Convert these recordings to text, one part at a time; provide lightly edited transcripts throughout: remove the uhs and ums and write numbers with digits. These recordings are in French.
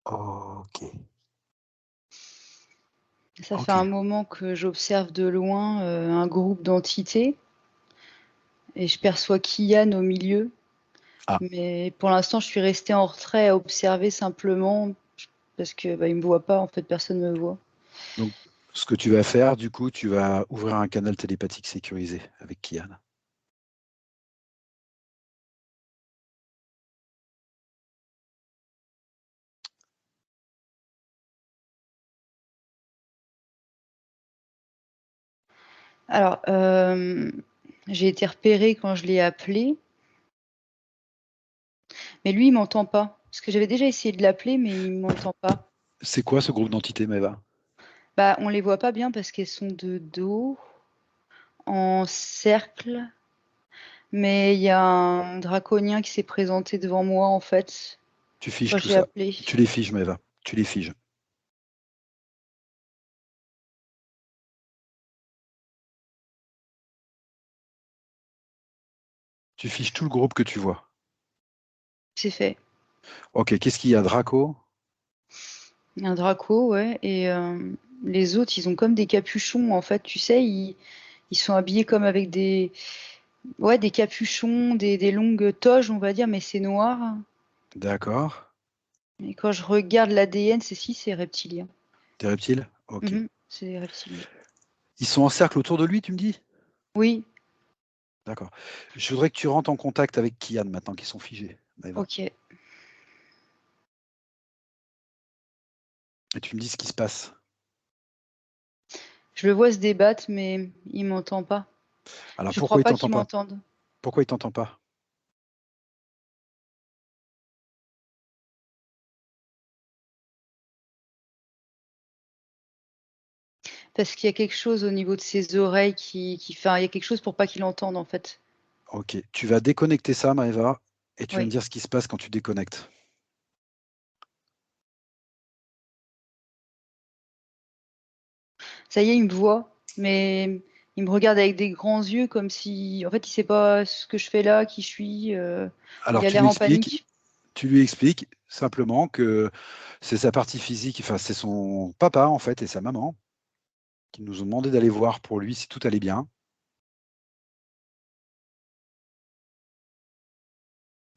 OK. Ça fait OK. un moment que j'observe de loin, un groupe d'entités et je perçois Kian au milieu. Ah. Mais pour l'instant, je suis restée en retrait à observer simplement parce que, bah, il me voit pas, en fait, personne me voit. Donc, ce que tu vas faire, du coup, tu vas ouvrir un canal télépathique sécurisé avec Kian. Alors, j'ai été repérée quand je l'ai appelé, mais lui, il m'entend pas. Parce que j'avais déjà essayé de l'appeler, mais il m'entend pas. C'est quoi ce groupe d'entités, Maëva? Bah, on les voit pas bien parce qu'elles sont de dos, en cercle, mais il y a un draconien qui s'est présenté devant moi, en fait, Tu figes quand tout j'ai ça. appelé. Tu les figes, Maëva. Tu les figes. Tu figes tout le groupe que tu vois. C'est fait. OK, qu'est-ce qu'il y a? Draco? Il y a un draco, ouais, et les autres, ils ont comme des capuchons, en fait, tu sais, ils sont habillés comme avec des capuchons, des longues toges, on va dire, mais c'est noir. D'accord. Et quand je regarde l'ADN, c'est reptilien. Des reptiles? OK. C'est des reptiliens. Ils sont en cercle autour de lui, tu me dis? Oui, D'accord. Je voudrais que tu rentres en contact avec Kian maintenant qu'ils sont figés, Maëva. OK. Et tu me dis ce qui se passe. Je le vois se débattre, mais il m'entend pas. Alors Je crois pourquoi il pas t'entend qu'il pas? m'entende. Pourquoi il t'entend pas? Parce qu'il y a quelque chose au niveau de ses oreilles qui fait il y a quelque chose pour pas qu'il entende, en fait. OK. Tu vas déconnecter ça, Maëva, et tu vas me Oui. dire ce qui se passe quand tu déconnectes. Ça y est, il me voit, mais il me regarde avec des grands yeux comme si en fait, il sait pas ce que je fais là, qui je suis, Alors il a l'air en panique. tu lui expliques simplement que c'est sa partie physique, enfin c'est son papa en fait et sa maman qui nous ont demandé d'aller voir pour lui si tout allait bien.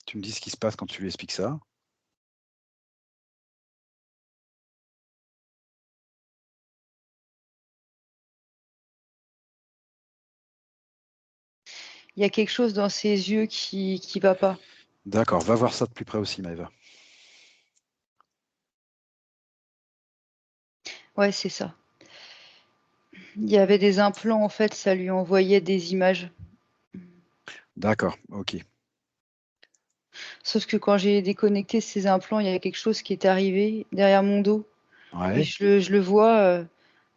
Tu me dis ce qui se passe quand tu lui expliques ça. Il y a quelque chose dans ses yeux qui va pas. D'accord, va voir ça de plus près aussi, Maëva. Ouais, c'est ça. Il y avait des implants, en fait, ça lui envoyait des images. D'accord, ok. Sauf que quand j'ai déconnecté ces implants, il y a quelque chose qui est arrivé derrière mon dos et Ouais, je le vois,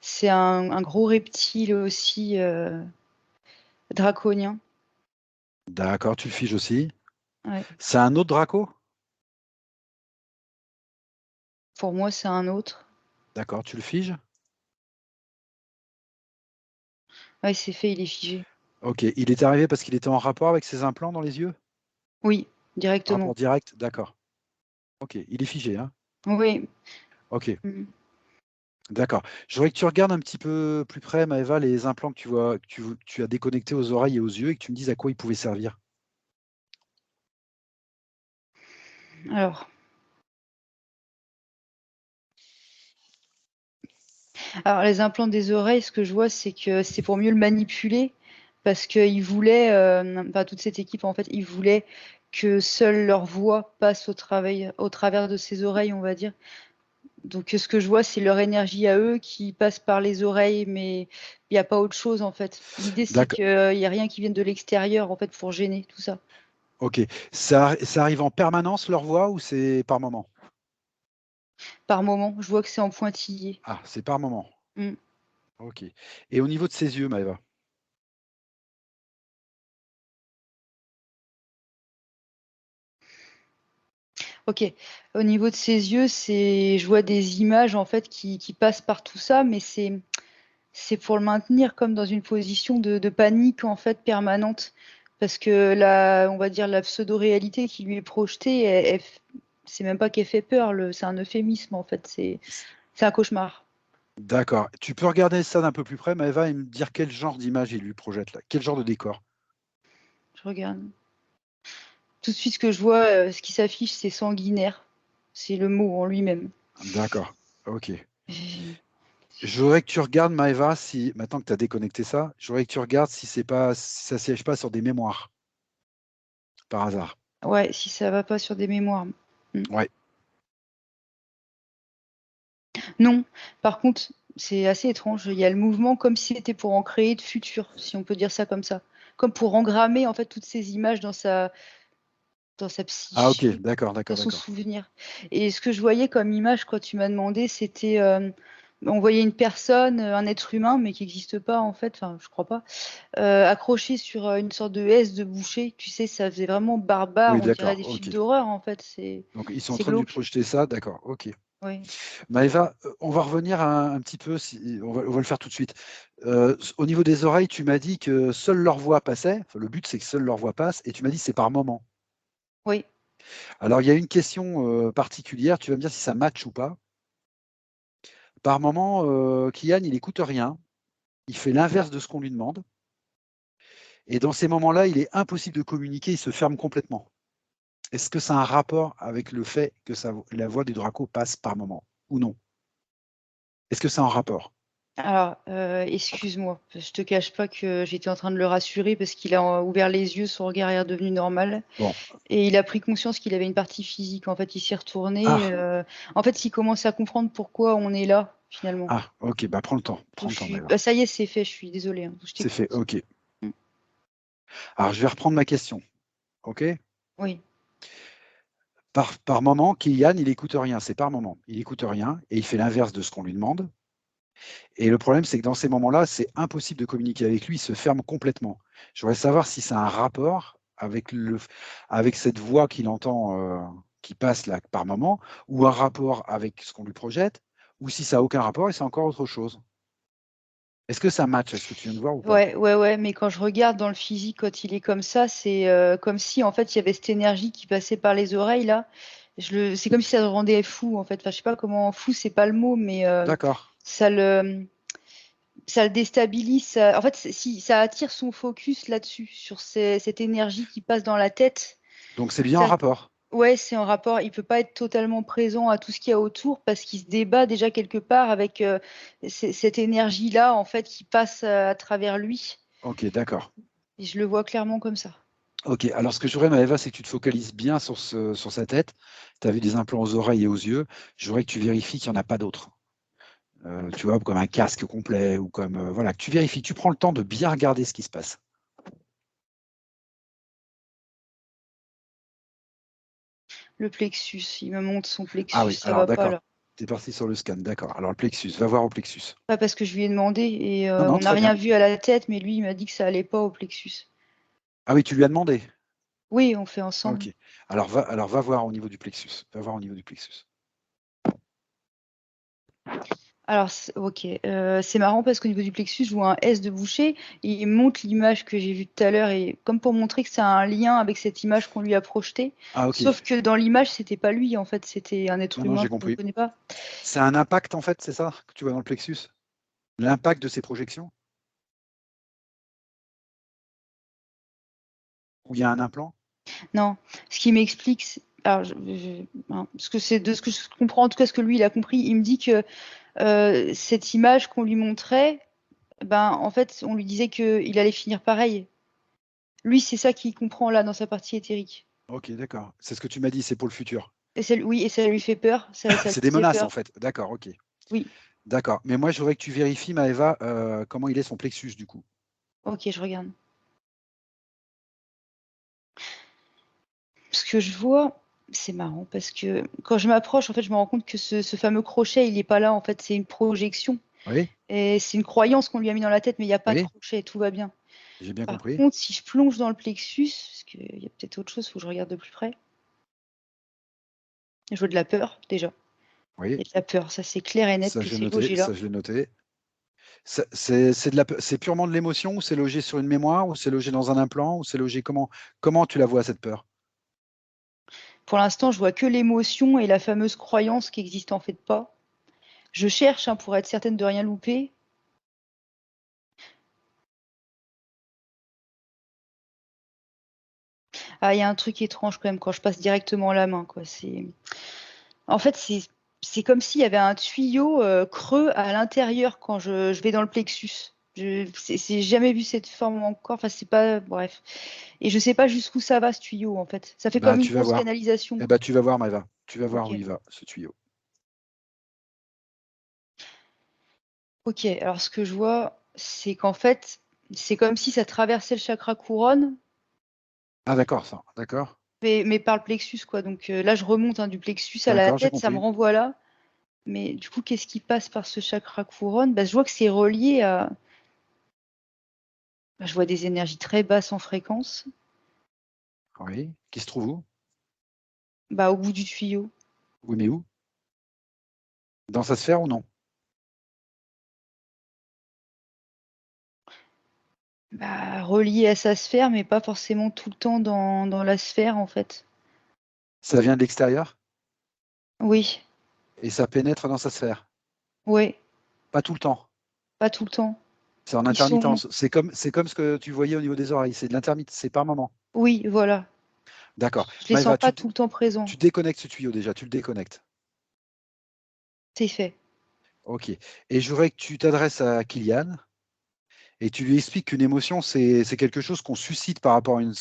c'est un gros reptile aussi, draconien. d'accord, tu le figes aussi. Ouais. C'est un autre Draco? Pour moi, c'est un autre. D'accord, tu le figes? Ouais, c'est fait, il est figé. Ok, il est arrivé parce qu'il était en rapport avec ses implants dans les yeux? Oui, directement. Rapport direct? D'accord. Ok, il est figé, hein? Oui. Ok. Mmh. D'accord. Je voudrais que tu regardes un petit peu plus près, Maëva, les implants que tu vois, tu as déconnectés aux oreilles et aux yeux et que tu me dises à quoi ils pouvaient servir. Alors les implants des oreilles, ce que je vois, c'est que c'est pour mieux le manipuler parce qu'ils voulaient, enfin toute cette équipe, en fait, ils voulaient que seule leur voix passe au travers de ses oreilles, on va dire. Donc ce que je vois, c'est leur énergie à eux qui passe par les oreilles, mais il y a pas autre chose, en fait. L'idée, c'est D'accord. qu'il y a rien qui vienne de l'extérieur, en fait, pour gêner tout ça. Ok. Ça arrive en permanence leur voix ou c'est par moment? Par moment, je vois que c'est en pointillé. Ah, c'est par moment. Mmh. Ok. Et au niveau de ses yeux, Maëva? OK. Au niveau de ses yeux, je vois des images, en fait, qui passent par tout ça, mais c'est pour le maintenir comme dans une position de panique, en fait, permanente. Parce que on va dire la pseudo-réalité qui lui est projetée, c'est même pas qu'elle fait peur, c'est un euphémisme en fait, c'est un cauchemar. D'accord. Tu peux regarder ça d'un peu plus près, Maëva, et me dire quel genre d'image il lui projette là, quel genre de décor. Je regarde. Tout de suite, ce que je vois, ce qui s'affiche, c'est sanguinaire. C'est le mot en lui-même. D'accord. Ok. J'ai- Je voudrais que tu regardes, Maëva, si maintenant que tu as déconnecté ça, je voudrais que tu regardes si ça siège pas sur des mémoires, par hasard. Ouais, si ça va pas sur des mémoires. Ouais. Non, par contre, c'est assez étrange. Il y a le mouvement comme si c'était pour en créer de futurs, si on peut dire ça comme ça. Comme pour engrammer en fait toutes ces images dans sa Ah ok, psyché, d'accord, dans d'accord, son d'accord. souvenir. Et ce que je voyais comme image quand tu m'as demandé, c'était on voyait une personne, un être humain, mais qui n'existe pas en fait, enfin je crois pas, accroché sur une sorte de S de boucher. Tu sais, ça faisait vraiment barbare, Oui, on dirait d'accord, des films ok. d'horreur en fait. Donc ils sont en C'est train de lui glauque. projeter ça, d'accord, ok. Oui. Maëva, on va revenir un petit peu, on va le faire tout de suite. Au niveau des oreilles, tu m'as dit que seule leur voix passait. Enfin, le but, c'est que seule leur voix passe, et tu m'as dit que c'est par moment. Oui. Alors, il y a une question particulière, tu vas me dire si ça match ou pas. Par moment, Kian, il n'écoute rien, il fait l'inverse de ce qu'on lui demande, et dans ces moments-là, il est impossible de communiquer, il se ferme complètement. Est-ce que ça a un rapport avec le fait que la voix du Draco passe par moment, ou non? Est-ce que ça a un rapport? Alors, excuse-moi, je te cache pas que j'étais en train de le rassurer parce qu'il a ouvert les yeux, son regard est redevenu normal Bon. et il a pris conscience qu'il avait une partie physique. En fait, il s'est retourné. Ah, En fait, il commence à comprendre pourquoi on est là, finalement. ah, ok, bah prends le temps, Maëva. Bah, ça y est, c'est fait, je suis désolée, hein, je C'est fait, t'écoute. ok. Mm. Alors, je vais reprendre ma question, ok? Oui. Par moment, Kylian, il n'écoute rien, c'est par moment. Il n'écoute rien et il fait l'inverse de ce qu'on lui demande. Et le problème, c'est que dans ces moments-là, c'est impossible de communiquer avec lui, il se ferme complètement. Je voudrais savoir si ça a un rapport avec cette voix qu'il entend, qui passe là par moment, ou un rapport avec ce qu'on lui projette, ou si ça n'a aucun rapport et c'est encore autre chose. Est-ce que ça match? Est-ce que tu viens de voir ou pas? Ouais, ouais, ouais, mais quand je regarde dans le physique, quand il est comme ça, c'est comme si, en fait, il y avait cette énergie qui passait par les oreilles, là. C'est comme si ça le rendait fou, en fait. Enfin, je sais pas comment fou, c'est pas le mot, mais D'accord. ça le, ça le déstabilise. En fait, si ça attire son focus là-dessus, sur cette énergie qui passe dans la tête. Donc c'est bien en Ça, rapport. ouais, c'est en rapport. Il peut pas être totalement présent à tout ce qu'il y a autour parce qu'il se débat déjà quelque part avec cette énergie-là, en fait, qui passe à travers lui. Ok, d'accord. Et je le vois clairement comme ça. Ok, alors ce que je voudrais, Maëva, c'est que tu te focalises bien sur sa tête. Tu as vu des implants aux oreilles et aux yeux. Je voudrais que tu vérifies qu'il n'y en a pas d'autres. Tu vois, comme un casque complet ou comme. Voilà, que tu vérifies. Tu prends le temps de bien regarder ce qui se passe. Le plexus, il me montre son Ah plexus, oui, ça alors va pas d'accord. là. Tu es parti sur le scan, d'accord. Alors le plexus, va voir au plexus. Pas parce que je lui ai demandé et Non, non, on n'a très bien. rien vu à la tête, mais lui, il m'a dit que ça allait pas au plexus. Ah oui, tu lui as demandé. Oui, on fait ensemble. Ok. Alors va voir au niveau du plexus. Va voir au niveau du plexus. Alors, ok, c'est marrant parce qu'au niveau du plexus, je vois un S de boucher et il montre l'image que j'ai vue tout à l'heure et comme pour montrer que ça a un lien avec cette image qu'on lui a projetée. Ah ok. Sauf que dans l'image, c'était pas lui, en fait, c'était un Non, être non, humain j'ai qu'on ne compris. connaît pas. C'est un impact en fait, c'est ça que tu vois dans le plexus? L'impact de ces projections? Où il y a un implant? Non, ce qui m'explique, alors, hein, parce que c'est de ce que je comprends, en tout cas ce que lui il a compris, il me dit que cette image qu'on lui montrait, ben en fait, on lui disait qu'il allait finir pareil. Lui, c'est ça qu'il comprend là dans sa partie éthérique. Ok, d'accord. C'est ce que tu m'as dit, c'est pour le futur. Oui, et ça lui fait peur, ça C'est lui des fait menaces en peur. fait. D'accord, ok. Oui, D'accord. Mais moi, je voudrais que tu vérifies, Maëva, comment il est son plexus du coup. ok, je regarde. Ce que je vois, c'est marrant parce que quand je m'approche, en fait, je me rends compte que ce fameux crochet, il n'est pas là. En fait, c'est une projection. Oui, Et c'est une croyance qu'on lui a mis dans la tête, mais il n'y a pas de oui, crochet, tout va bien. j'ai bien Par compris. contre, si je plonge dans le plexus, parce qu'il y a peut-être autre chose, il faut que je regarde de plus près. Je vois de la peur, déjà. Oui, Il y a de la peur, ça c'est clair et net ça que je l'ai c'est noté, logé là. ça je l'ai noté. C'est purement de l'émotion ou c'est logé sur une mémoire ou c'est logé dans un implant ou c'est logé comment tu la vois cette peur? Pour l'instant, je vois que l'émotion et la fameuse croyance qui existe en fait pas. Je cherche pour être certaine de rien louper. Ah, il y a un truc étrange quand même quand je passe directement la main, quoi. En fait, c'est comme s'il y avait un tuyau creux à l'intérieur quand je vais dans le plexus. C'est jamais vu cette forme encore. Enfin, c'est pas. Bref. Et je sais pas jusqu'où ça va, ce tuyau, en fait. Ça fait Bah, comme une tu vas grosse voir. canalisation. Eh ben, tu vas voir, Maëva. Tu vas voir où Ok. il va, ce tuyau. Ok. Alors, ce que je vois, c'est qu'en fait, c'est comme si ça traversait le chakra couronne, Ah, d'accord, ça. D'accord. mais par le plexus, quoi. Donc là, je remonte du plexus à la D'accord, j'ai tête, ça me compris. renvoie là. Mais du coup, qu'est-ce qui passe par ce chakra couronne? Bah, je vois que c'est relié à. Bah, je vois des énergies très basses en fréquence, Oui. Qui se trouve où? bah, au bout du tuyau. Oui, mais où? Dans sa sphère ou non? Bah, relié à sa sphère, mais pas forcément tout le temps dans la sphère, en fait. Ça vient de l'extérieur Oui, et ça pénètre dans sa sphère. oui, Pas tout le temps. pas tout le temps. C'est en Ils sont. intermittence. C'est comme ce que tu voyais au niveau des oreilles. C'est de l'intermittence. C'est par moment. Oui, voilà. D'accord. Je les sens Maëva, pas tout le temps présents. tu déconnectes ce tuyau déjà. Tu le déconnectes. C'est fait. OK. Et je voudrais que tu t'adresses à Kylian et tu lui expliques qu'une émotion, c'est quelque chose qu'on suscite par rapport à une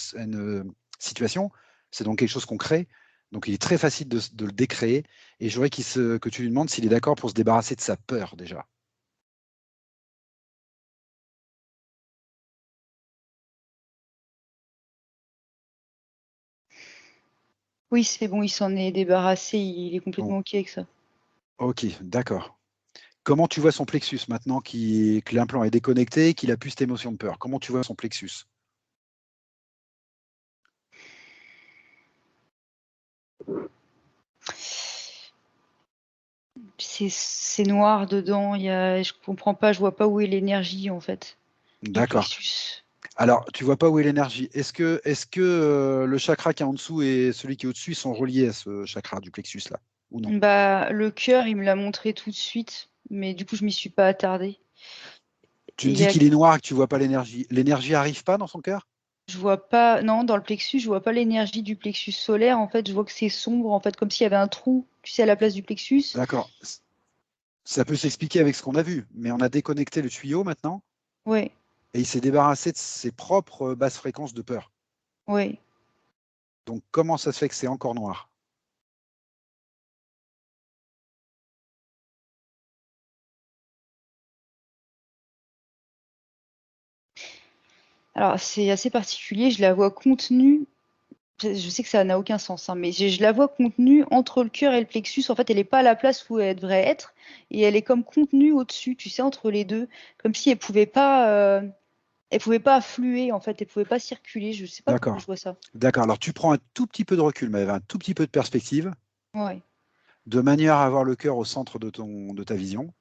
situation. C'est donc quelque chose qu'on crée. Donc, il est très facile de le décréer. Et je voudrais que tu lui demandes s'il est d'accord pour se débarrasser de sa peur déjà. Oui, c'est bon, il s'en est débarrassé. Il est Bon, complètement OK avec ça. OK, d'accord. Comment tu vois son plexus maintenant que l'implant est déconnecté et qu'il a plus cette émotion de peur? Comment tu vois son plexus? C'est noir dedans. Je comprends pas. Je vois pas où est l'énergie, en fait, du D'accord. plexus. Alors, tu vois pas où est l'énergie. Est-ce que le chakra qui est en dessous et celui qui est au-dessus sont reliés à ce chakra du plexus là, ou non? Bah, le cœur, il me l'a montré tout de suite, mais du coup, je m'y suis pas attardée. Tu Et me dis qu'il est noir et que tu vois pas l'énergie. L'énergie arrive pas dans son cœur? je vois pas, non, dans le plexus, je vois pas l'énergie du plexus solaire. En fait, je vois que c'est sombre, en fait, comme s'il y avait un trou, tu sais, à la place du plexus. D'accord. Ça peut s'expliquer avec ce qu'on a vu, mais on a déconnecté le tuyau maintenant Ouais, et il s'est débarrassé de ses propres basses fréquences de peur. ouais. Donc, comment ça se fait que c'est encore noir? Alors, c'est assez particulier. Je la vois contenue. Je sais que ça n'a aucun sens, mais je la vois contenue entre le cœur et le plexus. En fait, elle n'est pas à la place où elle devrait être, et elle est comme contenue au-dessus, tu sais, entre les deux, comme si elle pouvait pas affluer, en fait, elle pouvait pas circuler. Je sais pas pourquoi D'accord. je vois ça. D'accord. Alors, tu prends un tout petit peu de recul, mais un tout petit peu de perspective, Ouais. de manière à avoir le cœur au centre de ta vision,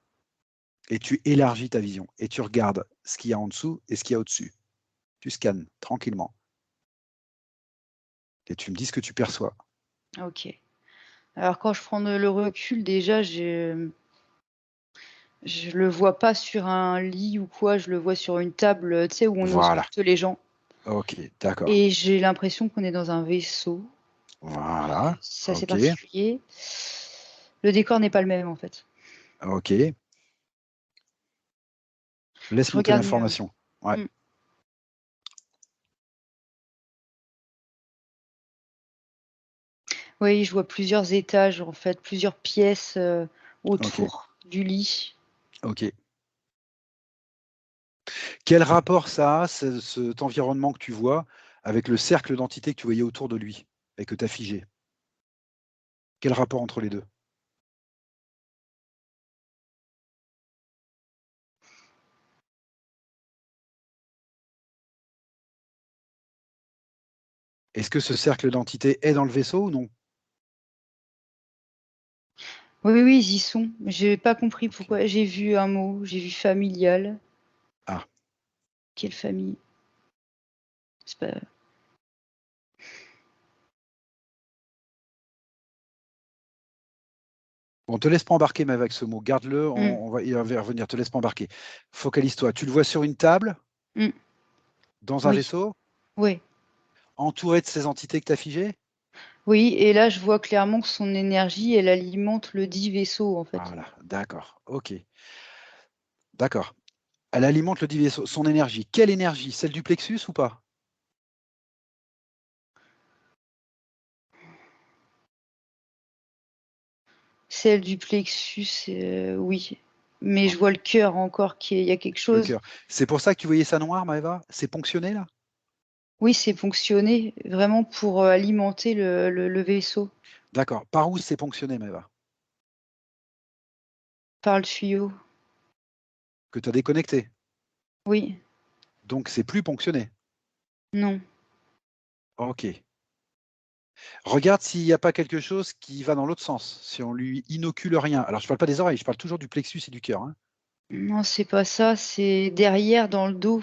et tu élargis ta vision, et tu regardes ce qu'il y a en dessous et ce qu'il y a au-dessus. Tu scannes tranquillement, et tu me dis ce que tu perçois. Ok. Alors quand je prends le recul, déjà, je le vois pas sur un lit ou quoi, je le vois sur une table, tu sais, où on Voilà. ausculte les gens. Ok, d'accord. Et j'ai l'impression qu'on est dans un vaisseau. Voilà. C'est assez Ok. particulier. Le décor n'est pas le même, en fait. Ok. Laisse Je monter regarde mieux. l'information. Ouais. Mm. Oui, je vois plusieurs étages, en fait, plusieurs pièces Ok. autour du lit. Ok. Quel rapport ça a, cet environnement que tu vois, avec le cercle d'entités que tu voyais autour de lui et que tu as figé? Quel rapport entre les deux? Est-ce que ce cercle d'entités est dans le vaisseau ou non? Oui, oui, oui, ils y sont. J'ai pas compris Ok. pourquoi. J'ai vu un mot, j'ai vu familial. Ah, Quelle famille? C'est pas... On te laisse pas embarquer, mais avec ce mot, garde-le, il va revenir, te laisse pas embarquer. Focalise-toi. Tu le vois sur une table, dans un Oui. vaisseau, Oui. entouré de ces entités que tu as figées? Oui, et là, je vois clairement que son énergie, elle alimente le dit vaisseau, en fait. Voilà, d'accord, ok. D'accord. Elle alimente le dit vaisseau. Son énergie. Quelle énergie? Celle du plexus ou pas? Celle du plexus, oui. Mais je vois le cœur encore, il y a quelque Le chose. cœur. C'est pour ça que tu voyais ça noir, Maëva? C'est ponctionné, là? Oui, c'est ponctionné vraiment pour alimenter le vaisseau D'accord. Par où c'est ponctionné, Maëva? par le tuyau. Que tu as déconnecté. Oui, Donc, c'est plus ponctionné. non. Ok. Regarde s'il n'y a pas quelque chose qui va dans l'autre sens, si on lui inocule rien. Alors, je ne parle pas des oreilles, je parle toujours du plexus et du cœur, hein. Non, c'est pas ça, c'est derrière dans le dos.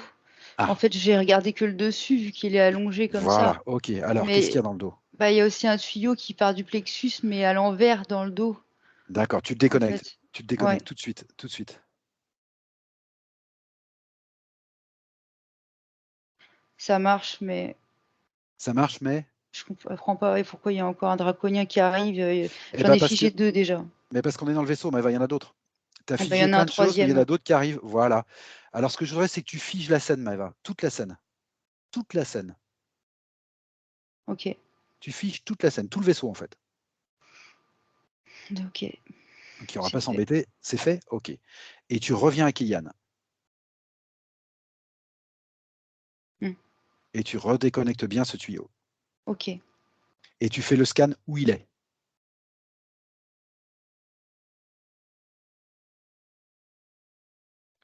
En Ah, fait, j'ai regardé que le dessus vu qu'il est allongé comme ça. voilà, ok. Alors, qu'est-ce qu'il y Mais a dans le dos? bah, il y a aussi un tuyau qui part du plexus, mais à l'envers dans le dos, D'accord, tu te en déconnectes. fait. Tu te Ouais, déconnectes tout de suite, tout de suite. ça marche, mais Ça marche, mais? je comprends pas ouais, pourquoi il y a encore un draconien qui arrive. Eh J'en ben ai parce que, figé 2 déjà. mais parce qu'on est dans le vaisseau, mais il y en a d'autres. Tu as Ah bah, il y figé en a un plein de choses, mais il y en a troisième. d'autres qui arrivent. Voilà. Alors, ce que je voudrais, c'est que tu figes la scène, Maëva. Toute la scène. Toute la scène. Ok, Tu figes toute la scène, tout le vaisseau, en fait. ok, Donc, il n'y aura c'est pas à fait. s'embêter. C'est fait? Ok. Et tu reviens à Kylian. Hmm, Et tu redéconnectes bien ce tuyau. ok. Et tu fais le scan où il est.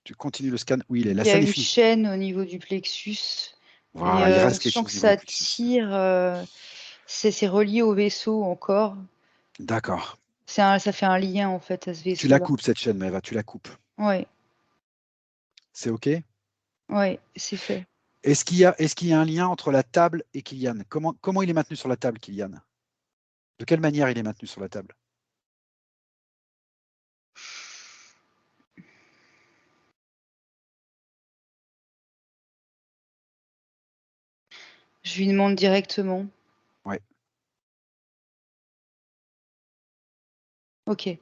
Tu continues le scan où il est. La Il y a scène est une finie. chaîne au niveau du plexus et Voilà, il reste je quelque sens chose que au niveau ça du plexus. tire, c'est relié au vaisseau encore. D'accord. Ça fait un lien en fait à ce Tu la vaisseau-là. coupes, cette chaîne, Maëva, tu la coupes. Ouais, C'est OK? ouais, c'est fait. Est-ce qu'il y a un lien entre la table et Kylian? Comment il est maintenu sur la table, Kylian? De quelle manière il est maintenu sur la table? Je lui demande directement. Ouais. OK.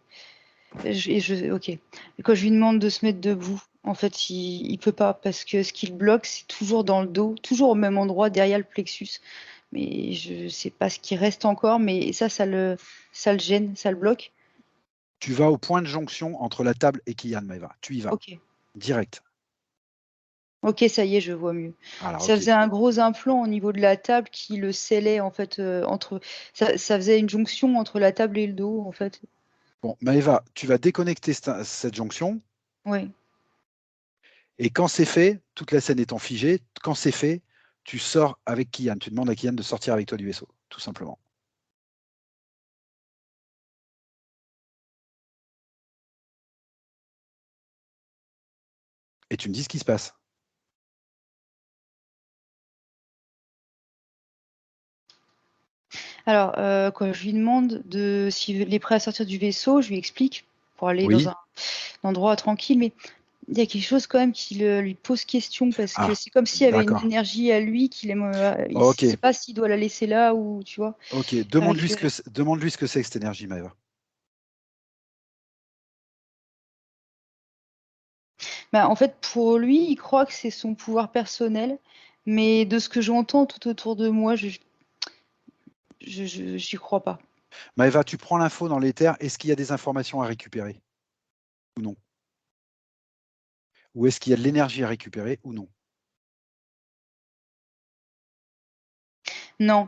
OK. Et quand je lui demande de se mettre debout, en fait, il peut pas parce que ce qui le bloque, c'est toujours dans le dos, toujours au même endroit derrière le plexus. Mais je sais pas ce qui reste encore, mais ça le gêne, ça le bloque. Tu vas au point de jonction entre la table et Kylian, Maëva. Tu y vas. OK. Direct. OK, ça y est, je vois mieux. Alors, Ça OK. faisait un gros implant au niveau de la table qui le scellait en fait, entre ça faisait une jonction entre la table et le dos, en fait. Bon, Maëva, tu vas déconnecter cette jonction. Ouais. Et quand c'est fait, toute la scène étant figée, quand c'est fait, tu sors avec Kylian. Tu demandes à Kylian de sortir avec toi du vaisseau, tout simplement. Et tu me dis ce qui se passe. Alors, quand je lui demande s'il est prêt à sortir du vaisseau, je lui explique pour aller dans Oui. un endroit tranquille, mais il y a quelque chose quand même qui lui pose question parce que Ah, c'est comme s'il y avait une d'accord. énergie à lui qu'il aime, il ne OK. sait pas s'il doit la laisser là ou tu vois? OK. La Demande-lui récupérer. ce que c'est que cette énergie, Maëva. Bah, en fait, pour lui, il croit que c'est son pouvoir personnel, mais de ce que j'entends tout autour de moi, j'y crois pas. Maëva, tu prends l'info dans l'éther. Est-ce qu'il y a des informations à récupérer ou non? Ou est-ce qu'il y a de l'énergie à récupérer ou non? Non,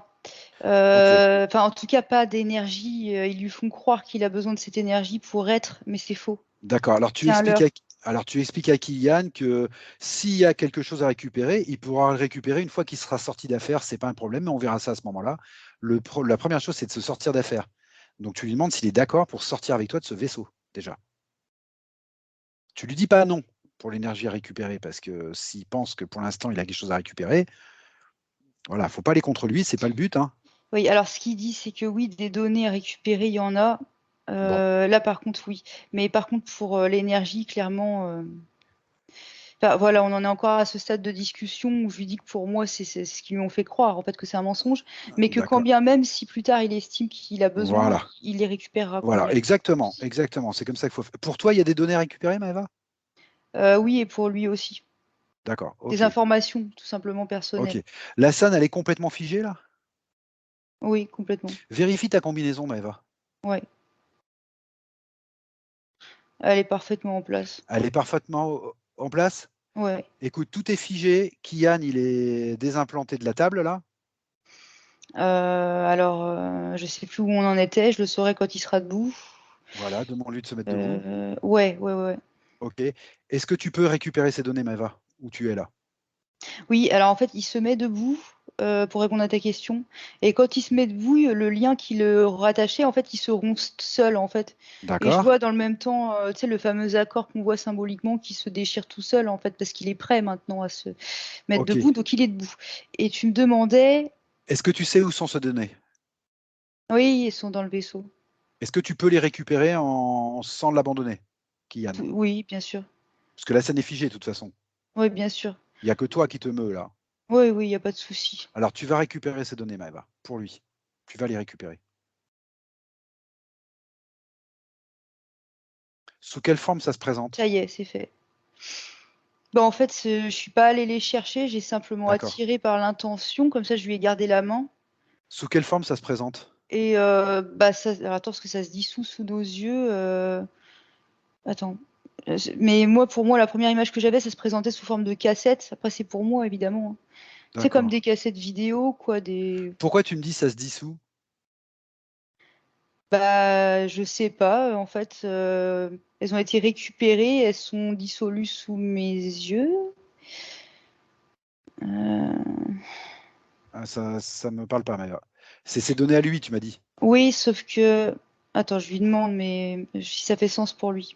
OK. enfin, en tout cas, pas d'énergie, ils lui font croire qu'il a besoin de cette énergie pour être, mais c'est faux. D'accord. C'est un leurre. Alors tu expliques à Kylian que s'il y a quelque chose à récupérer, il pourra le récupérer une fois qu'il sera sorti d'affaires. C'est pas un problème, mais on verra ça à ce moment-là. La première chose, c'est de se sortir d'affaires. Donc tu lui demandes s'il est d'accord pour sortir avec toi de ce vaisseau, déjà. Tu lui dis pas non pour l'énergie à récupérer, parce que s'il pense que pour l'instant il a quelque chose à récupérer, voilà, faut pas aller contre lui, c'est pas le but, hein. Oui, alors ce qu'il dit, c'est que oui, des données à récupérer, il y en a, Bon, Là, par contre, oui. Mais par contre, pour l'énergie, clairement, enfin, voilà, on en est encore à ce stade de discussion où je lui dis que pour moi, c'est ce qu'ils lui ont fait croire, en fait, que c'est un mensonge, mais que quand d'accord. bien même, si plus tard il estime qu'il a besoin, Voilà. il les récupérera quand Voilà, même. exactement, exactement. C'est comme ça qu'il faut faire. Pour toi, il y a des données à récupérer, Maëva? Oui, et pour lui aussi. D'accord, Des ok. informations, tout simplement Ok. personnelles. La scène, elle est complètement figée, là? Oui, complètement. Vérifie ta combinaison, Maëva. Ouais. Elle est parfaitement en place. Elle est parfaitement en place? Ouais. Écoute, tout est figé. Kian, il est désimplanté de la table, là. Alors, je sais plus où on en était, je le saurai quand il sera debout. Voilà, demande-lui de se mettre debout. Ouais, ouais, ouais. Ok. Est-ce que tu peux récupérer ces données, Maëva? Où tu es là? Oui, alors en fait, il se met debout, pour répondre à ta question, et quand il se met debout, le lien qui le rattachait, en fait, il se rompt seul, en fait. Et je D'accord. vois dans le même temps, tu sais, le fameux accord qu'on voit symboliquement qui se déchire tout seul, en fait, parce qu'il est prêt maintenant à se mettre Ok. debout, donc il est debout. Et tu me demandais, Est-ce que tu sais où sont ces données? oui, ils sont dans le vaisseau. Est-ce que tu peux les récupérer sans l'abandonner, Kian? Oui, bien sûr. Parce que la scène est figée, de toute façon. Oui, bien sûr. Il n'y a que toi qui te meut, là. Oui, oui, il y a pas de souci. Alors, tu vas récupérer ces données, Maëva, pour lui. Tu vas les récupérer. Sous quelle forme ça se présente? Ça y est, c'est fait. Bah, en fait, je suis pas allée les chercher, j'ai simplement D'accord. attiré par l'intention, comme ça je lui ai gardé la main. Sous quelle forme ça se présente? Et bah, ça, alors attends, parce que ça se dissout sous nos yeux. Attends. Mais moi, pour moi, la première image que j'avais, ça se présentait sous forme de cassette. Après, c'est pour moi, évidemment, hein. C'est comme D'accord. des cassettes vidéo, quoi. Des... Pourquoi tu me dis ça se dissout? Bah, je sais pas. En fait, elles ont été récupérées, elles sont dissolues sous mes yeux. Euh, Ah, ça me parle pas, Maëva. C'est ses données à lui, tu m'as dit. Oui, sauf que... Attends, je lui demande, mais si ça fait sens pour lui.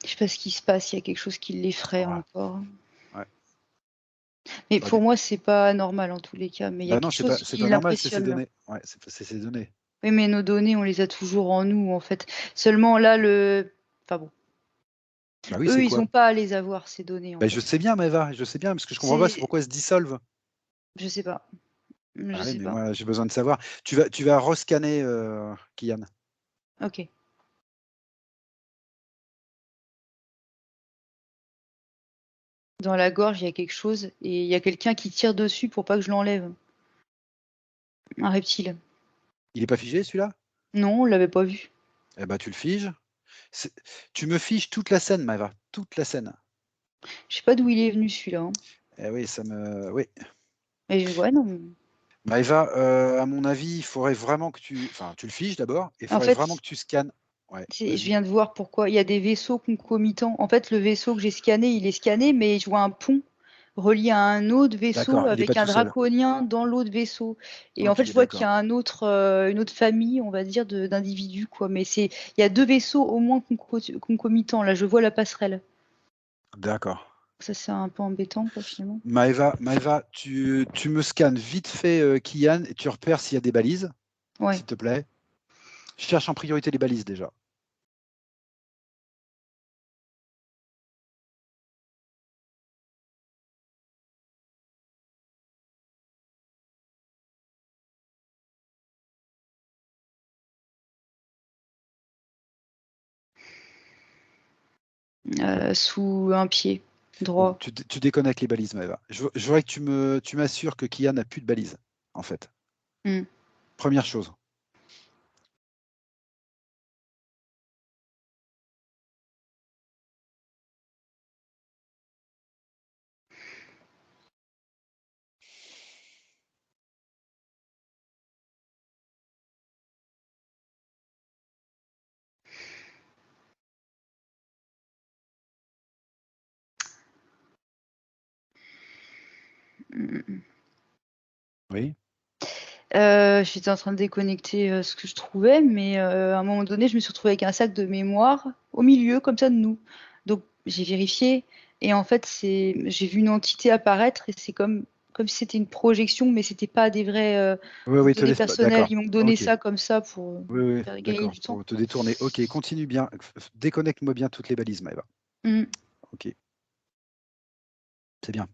Je sais pas ce qui se passe, il y a quelque chose qui l'effraie Ouais. encore. Ouais. Mais Bah, pour moi, c'est pas normal en tous les cas, mais il y a bah non, quelque chose c'est qui pas normal, c'est ses l'impressionne là. données. Ouais, c'est ses données. Oui, mais nos données, on les a toujours en nous, en fait. Seulement là, enfin bon, Bah oui, c'est eux, ils quoi? ont pas à les avoir, ces données, en Bah, je fait. sais bien, Maëva, je sais bien, parce que je comprends pas, c'est C'est... pourquoi elles se dissolvent. Je sais pas. Je Ah oui, sais mais pas. moi, j'ai besoin de savoir. Tu vas rescanner Kian. Ok. Dans la gorge, il y a quelque chose et il y a quelqu'un qui tire dessus pour pas que je l'enlève. Un reptile. Il est pas figé, celui-là? Non, on l'avait pas vu. Eh ben, tu le figes. C'est- Tu me figes toute la scène, Maëva, toute la scène. Je sais pas d'où il est venu celui-là, hein. Eh oui, ça me. Oui. Mais ouais, non. Maëva, à mon avis, il faudrait vraiment que tu. Enfin, tu le figes d'abord, et il En faudrait vraiment fait, que tu scannes. Ouais, je vas-y. viens de voir pourquoi. Il y a des vaisseaux concomitants. En fait, le vaisseau que j'ai scanné, il est scanné, mais je vois un pont relié à un autre vaisseau D'accord, il n'est pas avec un tout seul. draconien dans l'autre vaisseau. Et en fait, Ok, je vois qu'il y d'accord. a une autre famille, on va dire, d'individus, quoi. Mais il y a deux vaisseaux au moins concomitants. Là, je vois la passerelle. D'accord. Ça, c'est un peu embêtant, quoi, finalement. Maëva, tu me scannes vite fait Kian et tu repères s'il y a des balises, Ouais. s'il te plaît. Je cherche en priorité les balises déjà. Sous un pied Bon, droit. tu déconnectes les balises, Maëva. Je voudrais que tu m'assures que Kian n'a plus de balises, en fait. Hmm. Première chose. Hmm. Oui. J'étais en train de déconnecter ce que je trouvais, mais à un moment donné, je me suis retrouvée avec un sac de mémoire au milieu, comme ça, de nous. Donc, j'ai vérifié, et en fait, j'ai vu une entité apparaître, et c'est comme si c'était une projection, mais c'était pas Oui, des oui, te données laisse pas. personnelles. D'accord. Ils m'ont donné Ok. ça comme ça pour Oui, oui, faire gagner d'accord. du temps. Pour te détourner. Ok, continue bien. Déconnecte-moi bien toutes les balises, Maëva. Mm. Ok, c'est bien.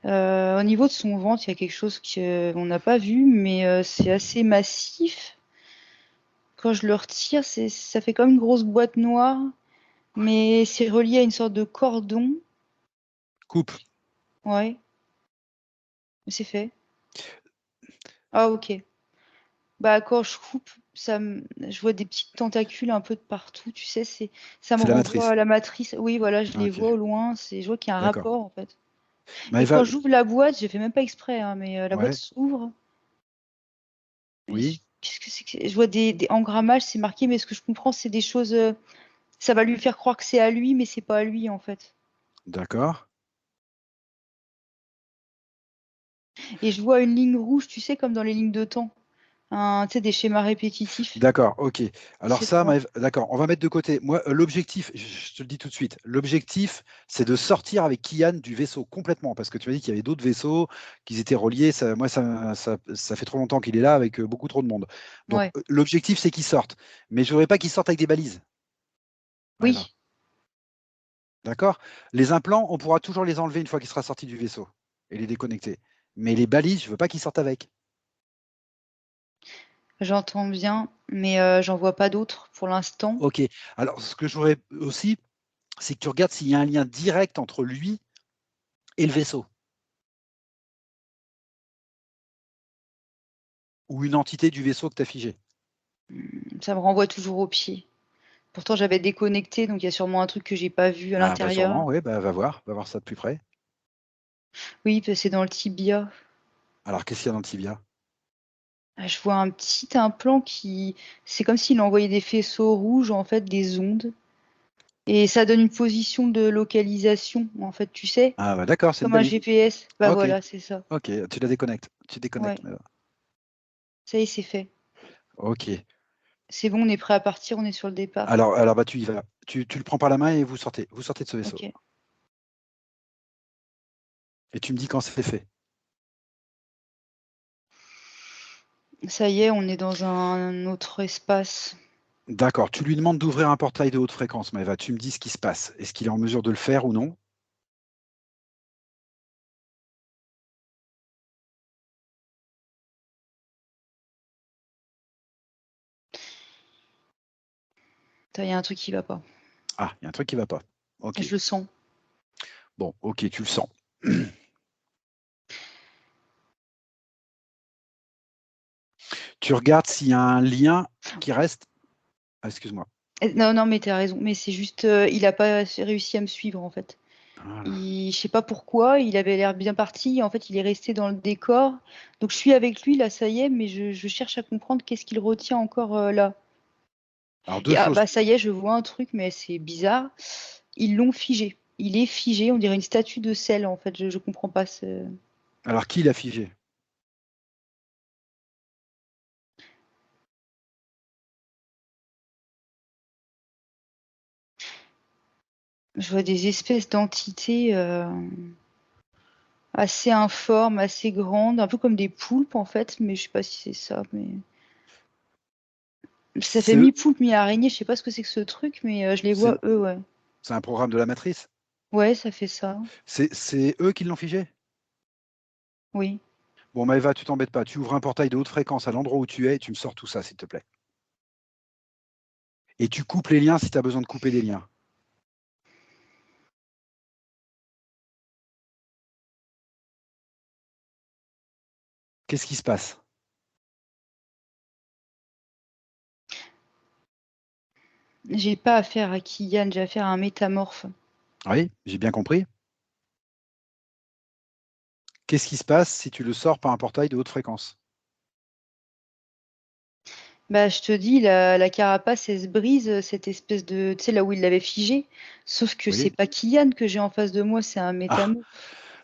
Au niveau de son ventre, il y a quelque chose qu'on n'a pas vu, mais c'est assez massif. Quand je le retire, ça fait comme une grosse boîte noire, mais c'est relié à une sorte de cordon. Coupe. Ouais, c'est fait. Ah, ok. Bah, quand je coupe, je vois des petites tentacules un peu de partout, tu sais, ça me C'est la renvoie matrice. à la matrice. Oui, voilà, je Ah, les ok, vois au loin, je vois qu'il y a un d'accord. rapport, en fait. Et Maëva, quand j'ouvre la boîte, j'ai fait même pas exprès, hein, mais la boîte ouais, s'ouvre. Et oui, qu'est-ce que c'est que je vois des engrammages, c'est marqué, mais ce que je comprends, c'est des choses. Ça va lui faire croire que c'est à lui, mais c'est pas à lui, en fait. d'accord. Et je vois une ligne rouge, tu sais, comme dans les lignes de temps. Tu sais, des schémas répétitifs. D'accord, ok. Alors C'est ça, quoi? d'accord, on va mettre de côté. Moi, l'objectif, je te le dis tout de suite, l'objectif, c'est de sortir avec Kian du vaisseau complètement, parce que tu m'as dit qu'il y avait d'autres vaisseaux, qu'ils étaient reliés. Moi, ça fait trop longtemps qu'il est là avec beaucoup trop de monde. Donc, Ouais. l'objectif, c'est qu'il sorte. Mais je voudrais pas qu'il sorte avec des balises. Maëva. Oui. D'accord? Les implants, on pourra toujours les enlever une fois qu'il sera sorti du vaisseau et les déconnecter. Mais les balises, je veux pas qu'ils sortent avec. J'entends bien, mais j'en vois pas d'autres pour l'instant. Ok. Alors, ce que je voudrais aussi, c'est que tu regardes s'il y a un lien direct entre lui et le vaisseau. Ou une entité du vaisseau que tu as figé. Ça me renvoie toujours au pied. Pourtant, j'avais déconnecté, donc il y a sûrement un truc que j'ai pas vu à Ah, bah l'intérieur. sûrement, oui, bah, va voir ça de plus près. Oui, parce que c'est dans le tibia. Alors, qu'est-ce qu'il y a dans le tibia? Ah, je vois un petit implant qui. C'est comme s'il envoyait des faisceaux rouges, en fait, des ondes. Et ça donne une position de localisation, en fait, tu sais, Ah, bah d'accord, c'est une comme un balise. GPS. Bah Ok, voilà, c'est ça. ok, tu la déconnectes. Tu Ouais, déconnectes. ça y est, c'est fait. Ok. C'est bon, on est prêt à partir, on est sur le départ. Alors bah, tu y vas. Tu le prends par la main et vous sortez. Vous sortez de ce vaisseau. Ok. Et tu me dis quand c'est fait. Ça y est, on est dans un autre espace. D'accord. Tu lui demandes d'ouvrir un portail de haute fréquence, Maëva. Tu me dis ce qui se passe. Est-ce qu'il est en mesure de le faire ou non? Il y a un truc qui va pas. Ah, il y a un truc qui va pas. Ok. Je le sens. Bon, ok, tu le sens. Tu regardes s'il y a un lien qui reste. Ah, excuse-moi. Non, non, mais t'as raison. Mais c'est juste, il a pas réussi à me suivre, en fait. Voilà. Je sais pas pourquoi, il avait l'air bien parti. En fait, il est resté dans le décor. Donc, je suis avec lui, là, ça y est, mais je cherche à comprendre qu'est-ce qu'il retient encore là. Alors, deux Et ah, choses. bah, ça y est, je vois un truc, mais c'est bizarre. Ils l'ont figé. Il est figé, on dirait une statue de sel, en fait. Je comprends pas. Alors, qui l'a figé? Je vois des espèces d'entités assez informes, assez grandes, un peu comme des poulpes, en fait, mais je sais pas si c'est ça. Mais ça fait C'est eux. mi-poulpe, mi-araignée. Je sais pas ce que c'est que ce truc, mais je les C'est vois, eux, ouais. c'est un programme de la matrice. Ouais, ça fait ça. C'est eux qui l'ont figé? Oui. Bon, Maëva, tu t'embêtes pas. Tu ouvres un portail de haute fréquence à l'endroit où tu es et tu me sors tout ça, s'il te plaît. Et tu coupes les liens si tu as besoin de couper des liens. Qu'est-ce qui se passe? J'ai pas affaire à Kian, j'ai affaire à un métamorphe. Oui, j'ai bien compris. Qu'est-ce qui se passe si tu le sors par un portail de haute fréquence? Bah, je te dis, la carapace, elle se brise, cette espèce de. Tu sais, là où il l'avait figé. Sauf que c'est Oui. pas Kian que j'ai en face de moi, c'est un Ah, métamorphe.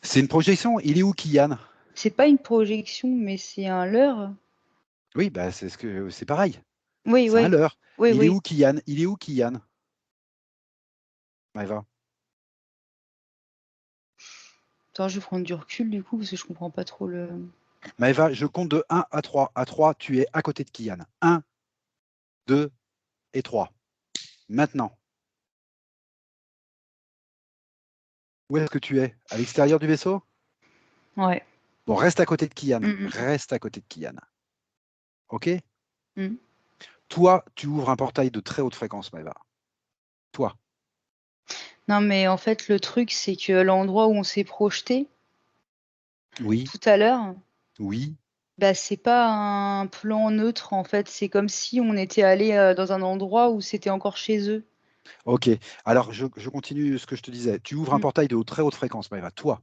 c'est une projection. Il est où, Kian? C'est pas une projection, mais c'est un leurre. Oui, bah, c'est pareil. Oui, C'est un oui. leurre. Oui, Il est oui. où, Kian? Il est où, Kian? Maëva. Attends, je vais prendre du recul du coup, parce que je comprends pas trop le. Maëva, je compte de 1 à 3. À 3, tu es à côté de Kian. 1, 2 et 3. Maintenant, où est-ce que tu es? À l'extérieur du vaisseau? Ouais. Bon, reste à côté de Kian. Mm, Reste à côté de Kian. OK? mm, mm. Toi, tu ouvres un portail de très haute fréquence, Maëva. Toi. Non, mais en fait, le truc, c'est que l'endroit où on s'est projeté Oui, tout à l'heure, oui. bah, c'est pas un plan neutre, en fait. C'est comme si on était allé dans un endroit où c'était encore chez eux. OK. Alors, je continue ce que je te disais. Tu ouvres un Mm. portail de très haute fréquence, Maëva. Toi.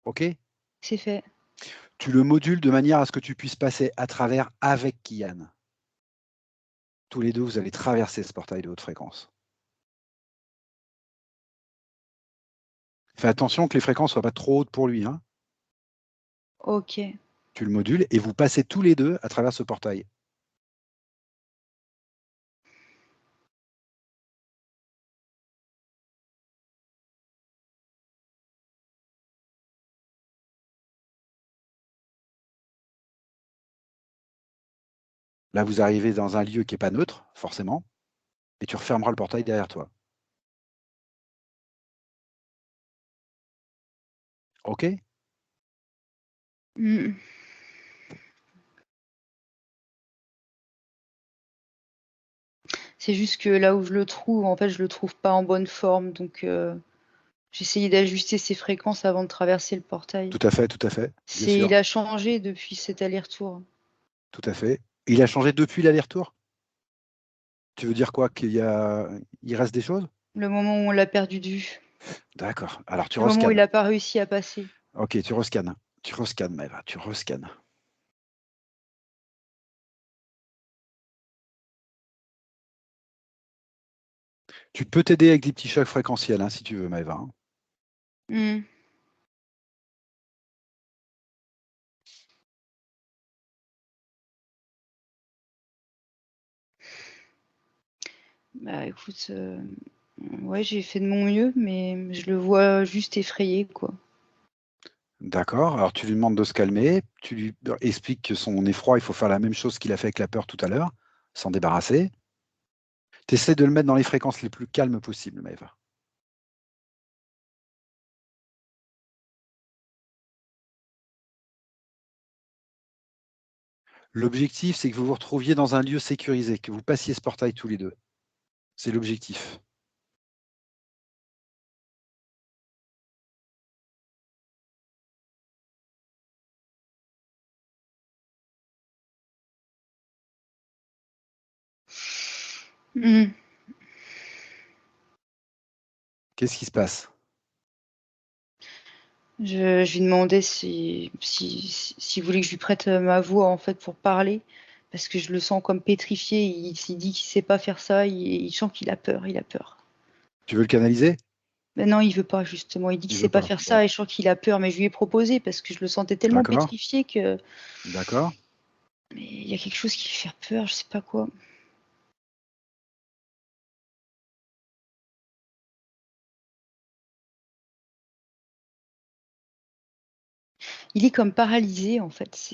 OK? C'est fait. Tu le modules de manière à ce que tu puisses passer à travers avec Kian. Tous les deux, vous allez traverser ce portail de haute fréquence. Fais attention que les fréquences ne soient pas trop hautes pour lui, hein. Ok. Tu le modules et vous passez tous les deux à travers ce portail. Là, vous arrivez dans un lieu qui n'est pas neutre, forcément, et tu refermeras le portail derrière toi. OK? Mm. C'est juste que là où je le trouve, en fait, je le trouve pas en bonne forme. Donc, j'ai essayé d'ajuster ses fréquences avant de traverser le portail. Tout à fait, bien Il sûr, a changé depuis cet aller-retour. tout à fait. Il a changé depuis l'aller-retour? Tu veux dire quoi? Il reste des choses? Le moment où on l'a perdu de vue. D'accord. Alors, tu Le moment où il rescannes. n'a pas réussi à passer. OK, tu rescannes. Tu rescannes, Maëva, tu rescannes. Tu peux t'aider avec des petits chocs fréquentiels, hein, si tu veux, Maëva, hein. Hmm. Bah écoute, ouais, j'ai fait de mon mieux, mais je le vois juste effrayé, quoi. D'accord. Alors, tu lui demandes de se calmer. Tu lui expliques que son effroi, il faut faire la même chose qu'il a fait avec la peur tout à l'heure, s'en débarrasser. Tu essaies de le mettre dans les fréquences les plus calmes possibles, Maëva. L'objectif, c'est que vous vous retrouviez dans un lieu sécurisé, que vous passiez ce portail tous les deux. C'est l'objectif. Hmm. Qu'est-ce qui se passe? Je lui demandais s'il voulait que je lui prête ma voix, en fait, pour parler, parce que je le sens comme pétrifié. Il dit qu'il sait pas faire ça, il sent qu'il a peur, il a peur. Tu veux le canaliser? Mais non, il veut pas, justement. Il dit qu'il Il sait veut pas pas. faire Bon, ça et je sens qu'il a peur, mais je lui ai proposé parce que je le sentais tellement d'accord, pétrifié que. d'accord. Mais il y a quelque chose qui lui fait peur, je sais pas quoi. Il est comme paralysé, en fait.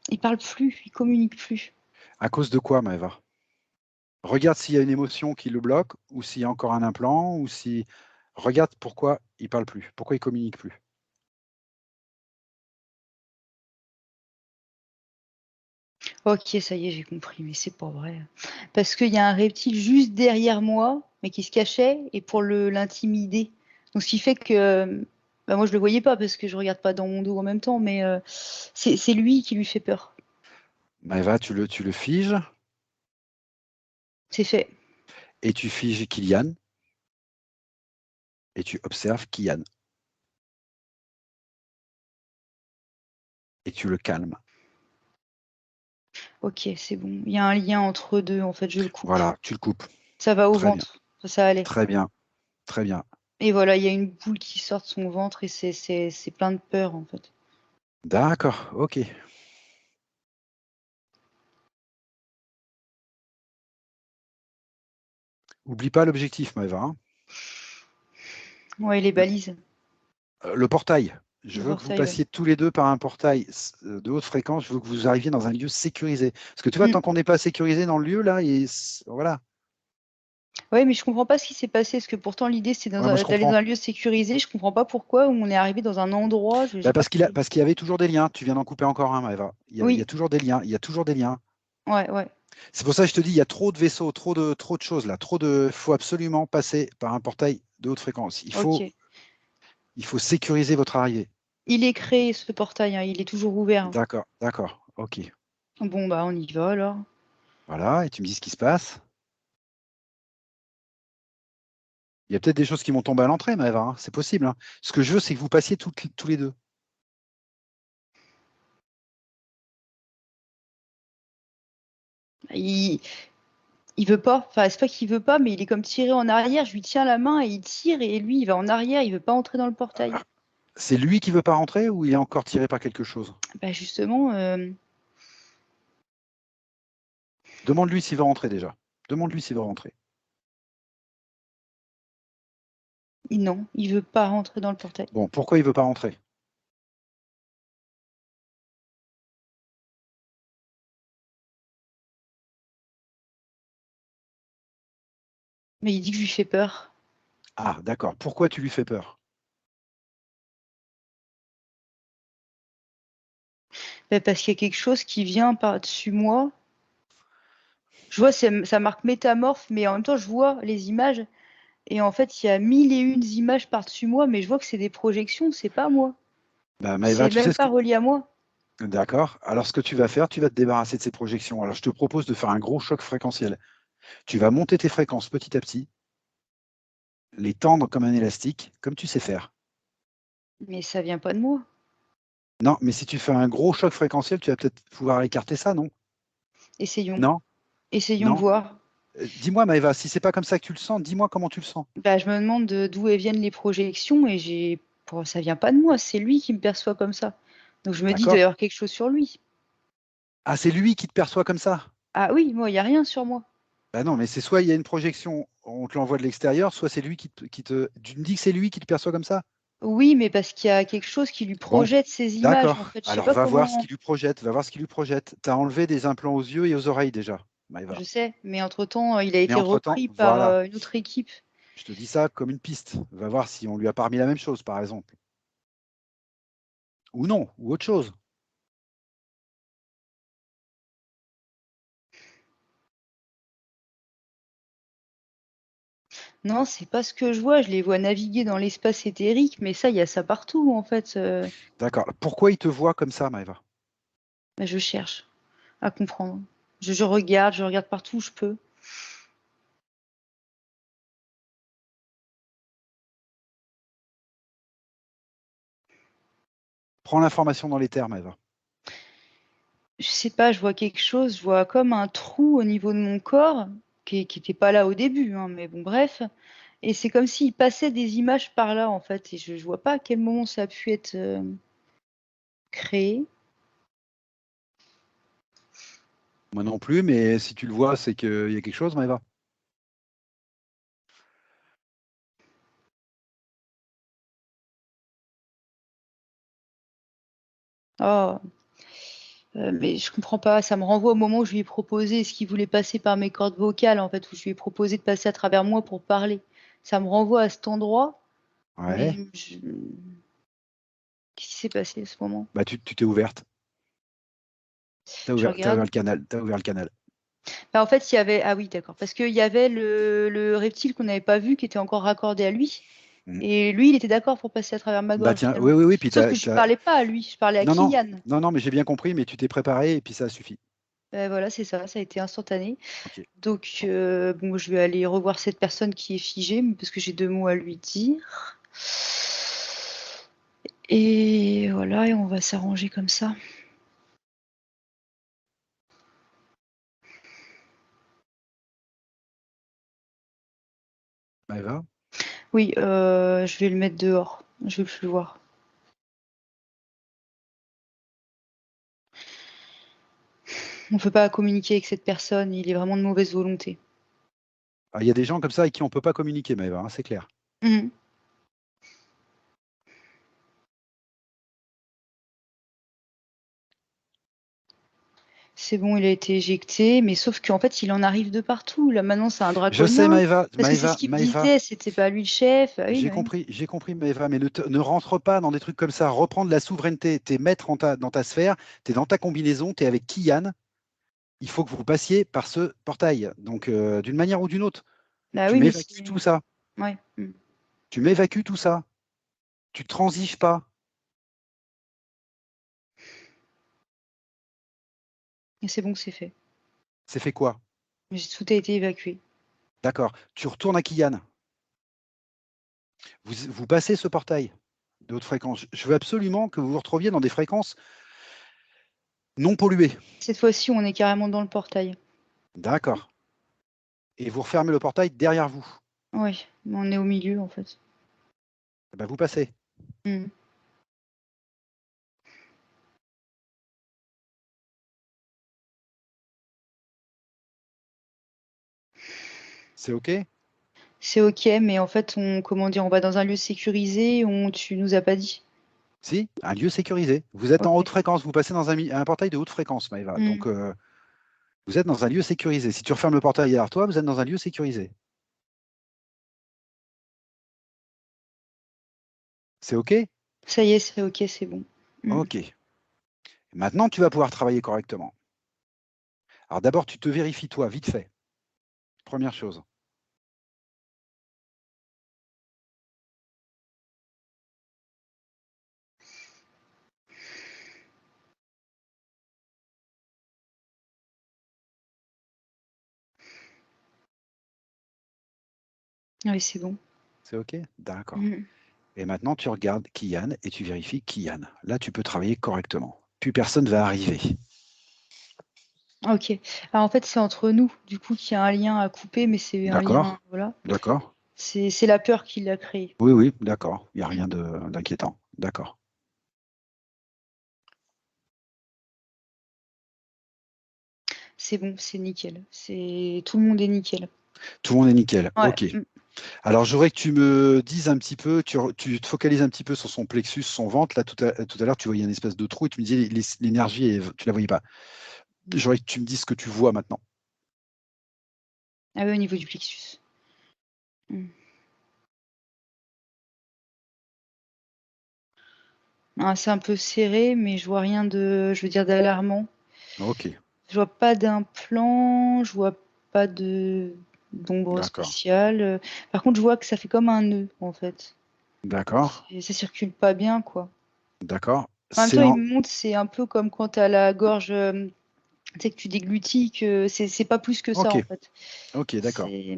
Il parle plus, il communique plus. À cause de quoi, Maëva? Regarde s'il y a une émotion qui le bloque, ou s'il y a encore un implant, ou si. Regarde pourquoi il parle plus, pourquoi il communique plus. Ok, ça y est, j'ai compris, mais c'est pas vrai. Parce qu'il y a un reptile juste derrière moi, mais qui se cachait, et pour l'intimider. Donc, ce qui fait que. Bah, moi, je le voyais pas parce que je regarde pas dans mon dos en même temps, mais c'est lui qui lui fait peur. Maëva, tu le figes, C'est fait. et tu figes Kylian, et tu observes Kylian, et tu le calmes. Ok, c'est bon. Il y a un lien entre eux deux, en fait, je le coupe. Voilà, tu le coupes. Ça va au Très bien, ventre. Ça allait. très bien, très bien. Et voilà, il y a une boule qui sort de son ventre et c'est plein de peur, en fait. D'accord, ok. Oublie pas l'objectif, Maëva, hein. Ouais, les balises, Le portail. Je le veux que vous portail, ouais. passiez tous les deux par un portail de haute fréquence. Je veux que vous arriviez dans un lieu sécurisé. Parce que tu vois, Mm. tant qu'on n'est pas sécurisé dans le lieu, là, voilà. Ouais, mais je comprends pas ce qui s'est passé, parce que pourtant l'idée c'était Ouais, moi, je d'aller dans comprends. un lieu sécurisé. Je comprends pas pourquoi on est arrivé dans un endroit. J'ai Bah, pas compris. parce qu'il y avait toujours des liens. Tu viens d'en couper encore un, Maëva. Il y a Oui, toujours des liens. Il y a toujours des liens. ouais, ouais. C'est pour ça que je te dis, il y a trop de vaisseaux, trop de choses là. Faut absolument passer par un portail de haute fréquence. Ok. Il faut sécuriser votre arrivée. Il est créé ce portail, hein, il est toujours ouvert. D'accord, d'accord. Ok. Bon bah on y va alors. Voilà. Et tu me dis ce qui se passe. Il y a peut-être des choses qui vont tomber à l'entrée, Maëva, hein. C'est possible, hein. Ce que je veux, c'est que vous passiez tous les deux. Il, il veut pas. Enfin c'est pas qu'il veut pas, mais il est comme tiré en arrière. Je lui tiens la main et il tire et lui il va en arrière. Il veut pas entrer dans le portail. C'est lui qui veut pas rentrer ou il est encore tiré par quelque chose? Bah justement, Demande-lui s'il veut rentrer déjà. Demande-lui s'il veut rentrer. non, il veut pas rentrer dans le portail. Bon, pourquoi il veut pas rentrer? Mais il dit que je lui fais peur. Ah, d'accord. Pourquoi tu lui fais peur? Bah, parce qu'il y a quelque chose qui vient par-dessus moi. Je vois, ça marque métamorphe, mais en même temps, je vois les images. Et en fait, il y a mille et une images par-dessus moi, mais je vois que c'est des projections, c'est pas moi. Bah, Maëva, C'est tu sais même ce pas que. relié à moi. D'accord. Alors, ce que tu vas faire, tu vas te débarrasser de ces projections. Alors, je te propose de faire un gros choc fréquentiel. Tu vas monter tes fréquences petit à petit, les tendre comme un élastique, comme tu sais faire. Mais ça vient pas de moi. Non, mais si tu fais un gros choc fréquentiel, tu vas peut-être pouvoir écarter ça, non? Essayons. Non? Essayons de Non? voir. Dis-moi, Maëva, si c'est pas comme ça que tu le sens, dis-moi comment tu le sens. Bah, je me demande d'où elles viennent les projections et ça vient pas de moi, c'est lui qui me perçoit comme ça. Donc je me dis, il doit y D'accord? avoir quelque chose sur lui. Ah, c'est lui qui te perçoit comme ça? Ah oui, moi, il y a rien sur moi. Bah non, mais c'est soit il y a une projection, on te l'envoie de l'extérieur, soit c'est lui qui te. Tu me dis que c'est lui qui te perçoit comme ça? Oui, mais parce qu'il y a quelque chose qui lui Bon, projette ces images, en d'accord. fait. Je sais Alors pas va voir ce comment. qu'il lui projette, va voir ce qu'il lui projette. Tu as enlevé des implants aux yeux et aux oreilles déjà, Maëva. Je sais, mais entre-temps, il a Mais été entre-temps, repris par voilà, une autre équipe. je te dis ça comme une piste. Va voir si on lui a pas remis la même chose, par exemple. Ou non, ou autre chose. Non, c'est pas ce que je vois. Je les vois naviguer dans l'espace éthérique, mais ça, il y a ça partout, en fait. D'accord. Pourquoi il te voit comme ça, Maëva? Bah, je cherche à comprendre. Je regarde partout où je peux. Prends l'information dans les termes, Maëva. Je sais pas, je vois quelque chose, je vois comme un trou au niveau de mon corps, qui était pas là au début, hein, mais bon, bref. Et c'est comme s'il passait des images par là, en fait, et je vois pas à quel moment ça a pu être créé. Moi non plus, mais si tu le vois, c'est qu'il y a quelque chose, Maëva. Oh, mais je comprends pas, ça me renvoie au moment où je lui ai proposé ce qu'il voulait passer par mes cordes vocales, en fait, où je lui ai proposé de passer à travers moi pour parler. Ça me renvoie à cet endroit, Ouais. mais qu'est-ce qui s'est passé à ce moment? Bah tu t'es ouverte. Je T'as ouvert regarde. le canal. T'as ouvert le canal. Bah, en fait, il y avait ah oui, d'accord, parce qu'il y avait le reptile qu'on n'avait pas vu, qui était encore raccordé à lui Mm. et lui, il était d'accord pour passer à travers ma Bah gorge, tiens, oui, finalement. oui, oui, puis Sauf que je lui parlais pas à lui, je parlais à Non, non, Kylian. non, non, mais j'ai bien compris, mais tu t'es préparé et puis ça a suffi. Voilà, c'est ça, ça a été instantané. Ok. Donc bon, je vais aller revoir cette personne qui est figée, parce que j'ai 2 mots à lui dire et voilà et on va s'arranger comme ça. Maëva? Oui, je vais le mettre dehors. Je veux plus le voir. On ne peut pas communiquer avec cette personne, il est vraiment de mauvaise volonté. Il y a des gens comme ça avec qui on ne peut pas communiquer, Maëva, hein, c'est clair. Mhm. C'est bon, il a été éjecté, mais sauf qu'en fait, il en arrive de partout. Là, maintenant, c'est un Je sais, draconien. Maëva, Parce que c'est ce qu'il me Maëva, disait, c'était pas lui le chef. Ah oui, oui. j'ai compris, Maëva, mais ne rentre pas dans des trucs comme ça. Reprendre la souveraineté, t'es maître dans ta sphère, t'es dans ta combinaison, t'es avec Kian. Il faut que vous passiez par ce portail. Donc, d'une manière ou d'une autre, Bah tu oui, mais m'évacues c'est. tout ça. Ouais. Mhm. Tu m'évacues tout ça. Tu transiges pas. Et c'est bon que c'est fait. C'est fait quoi? Tout a été évacué. D'accord. Tu retournes à Kian. Vous passez ce portail de haute fréquence. Je veux absolument que vous vous retrouviez dans des fréquences non polluées. Cette fois-ci, on est carrément dans le portail. D'accord. Et vous refermez le portail derrière vous. Oui, mais on est au milieu, en fait. Eh ben, vous passez. Mhm. C'est OK? C'est ok, mais en fait, comment dire, on va dans un lieu sécurisé, tu nous as pas dit. Si, un lieu sécurisé. Vous êtes en haute Ok. fréquence. Vous passez dans un portail de haute fréquence, Maëva. Mhm. Donc, vous êtes dans un lieu sécurisé. Si tu refermes le portail derrière toi, vous êtes dans un lieu sécurisé. C'est OK? Ça y est, c'est ok, c'est bon. Mhm. OK. Maintenant, tu vas pouvoir travailler correctement. Alors d'abord, tu te vérifies toi, vite fait. Première chose. Ah oui, c'est bon. C'est OK? D'accord. Mhm. Et maintenant, tu regardes Kian et tu vérifies Kian. Là, tu peux travailler correctement. Plus personne va arriver. Ok. Alors, en fait, c'est entre nous, du coup, qu'il y a un lien à couper, mais c'est un lien, D'accord? voilà. D'accord? C'est la peur qui l'a créé. Oui, oui, d'accord. Il n'y a rien d'inquiétant. D'accord. C'est bon, c'est nickel. Tout le monde est nickel. Tout le monde est nickel. Ouais. OK. Alors, j'aurais que tu me dises un petit peu, tu te focalises un petit peu sur son plexus, son ventre. Là, tout à l'heure, tu voyais une espèce de trou et tu me disais l'énergie, tu la voyais pas. J'aurais que tu me dises ce que tu vois maintenant. Ah oui, au niveau du plexus. Mhm. Ah, c'est un peu serré, mais je vois rien je veux dire, d'alarmant. OK. Je vois pas d'implant, je vois pas d'ombre D'accord. spéciale. Par contre, je vois que ça fait comme un nœud, en fait. D'accord. Ça circule pas bien, quoi. D'accord. En même C'est temps, il en... me montre, c'est un peu comme quand tu as la gorge, tu sais, que tu déglutis, que c'est pas plus que ça, OK. en fait. OK, d'accord. C'est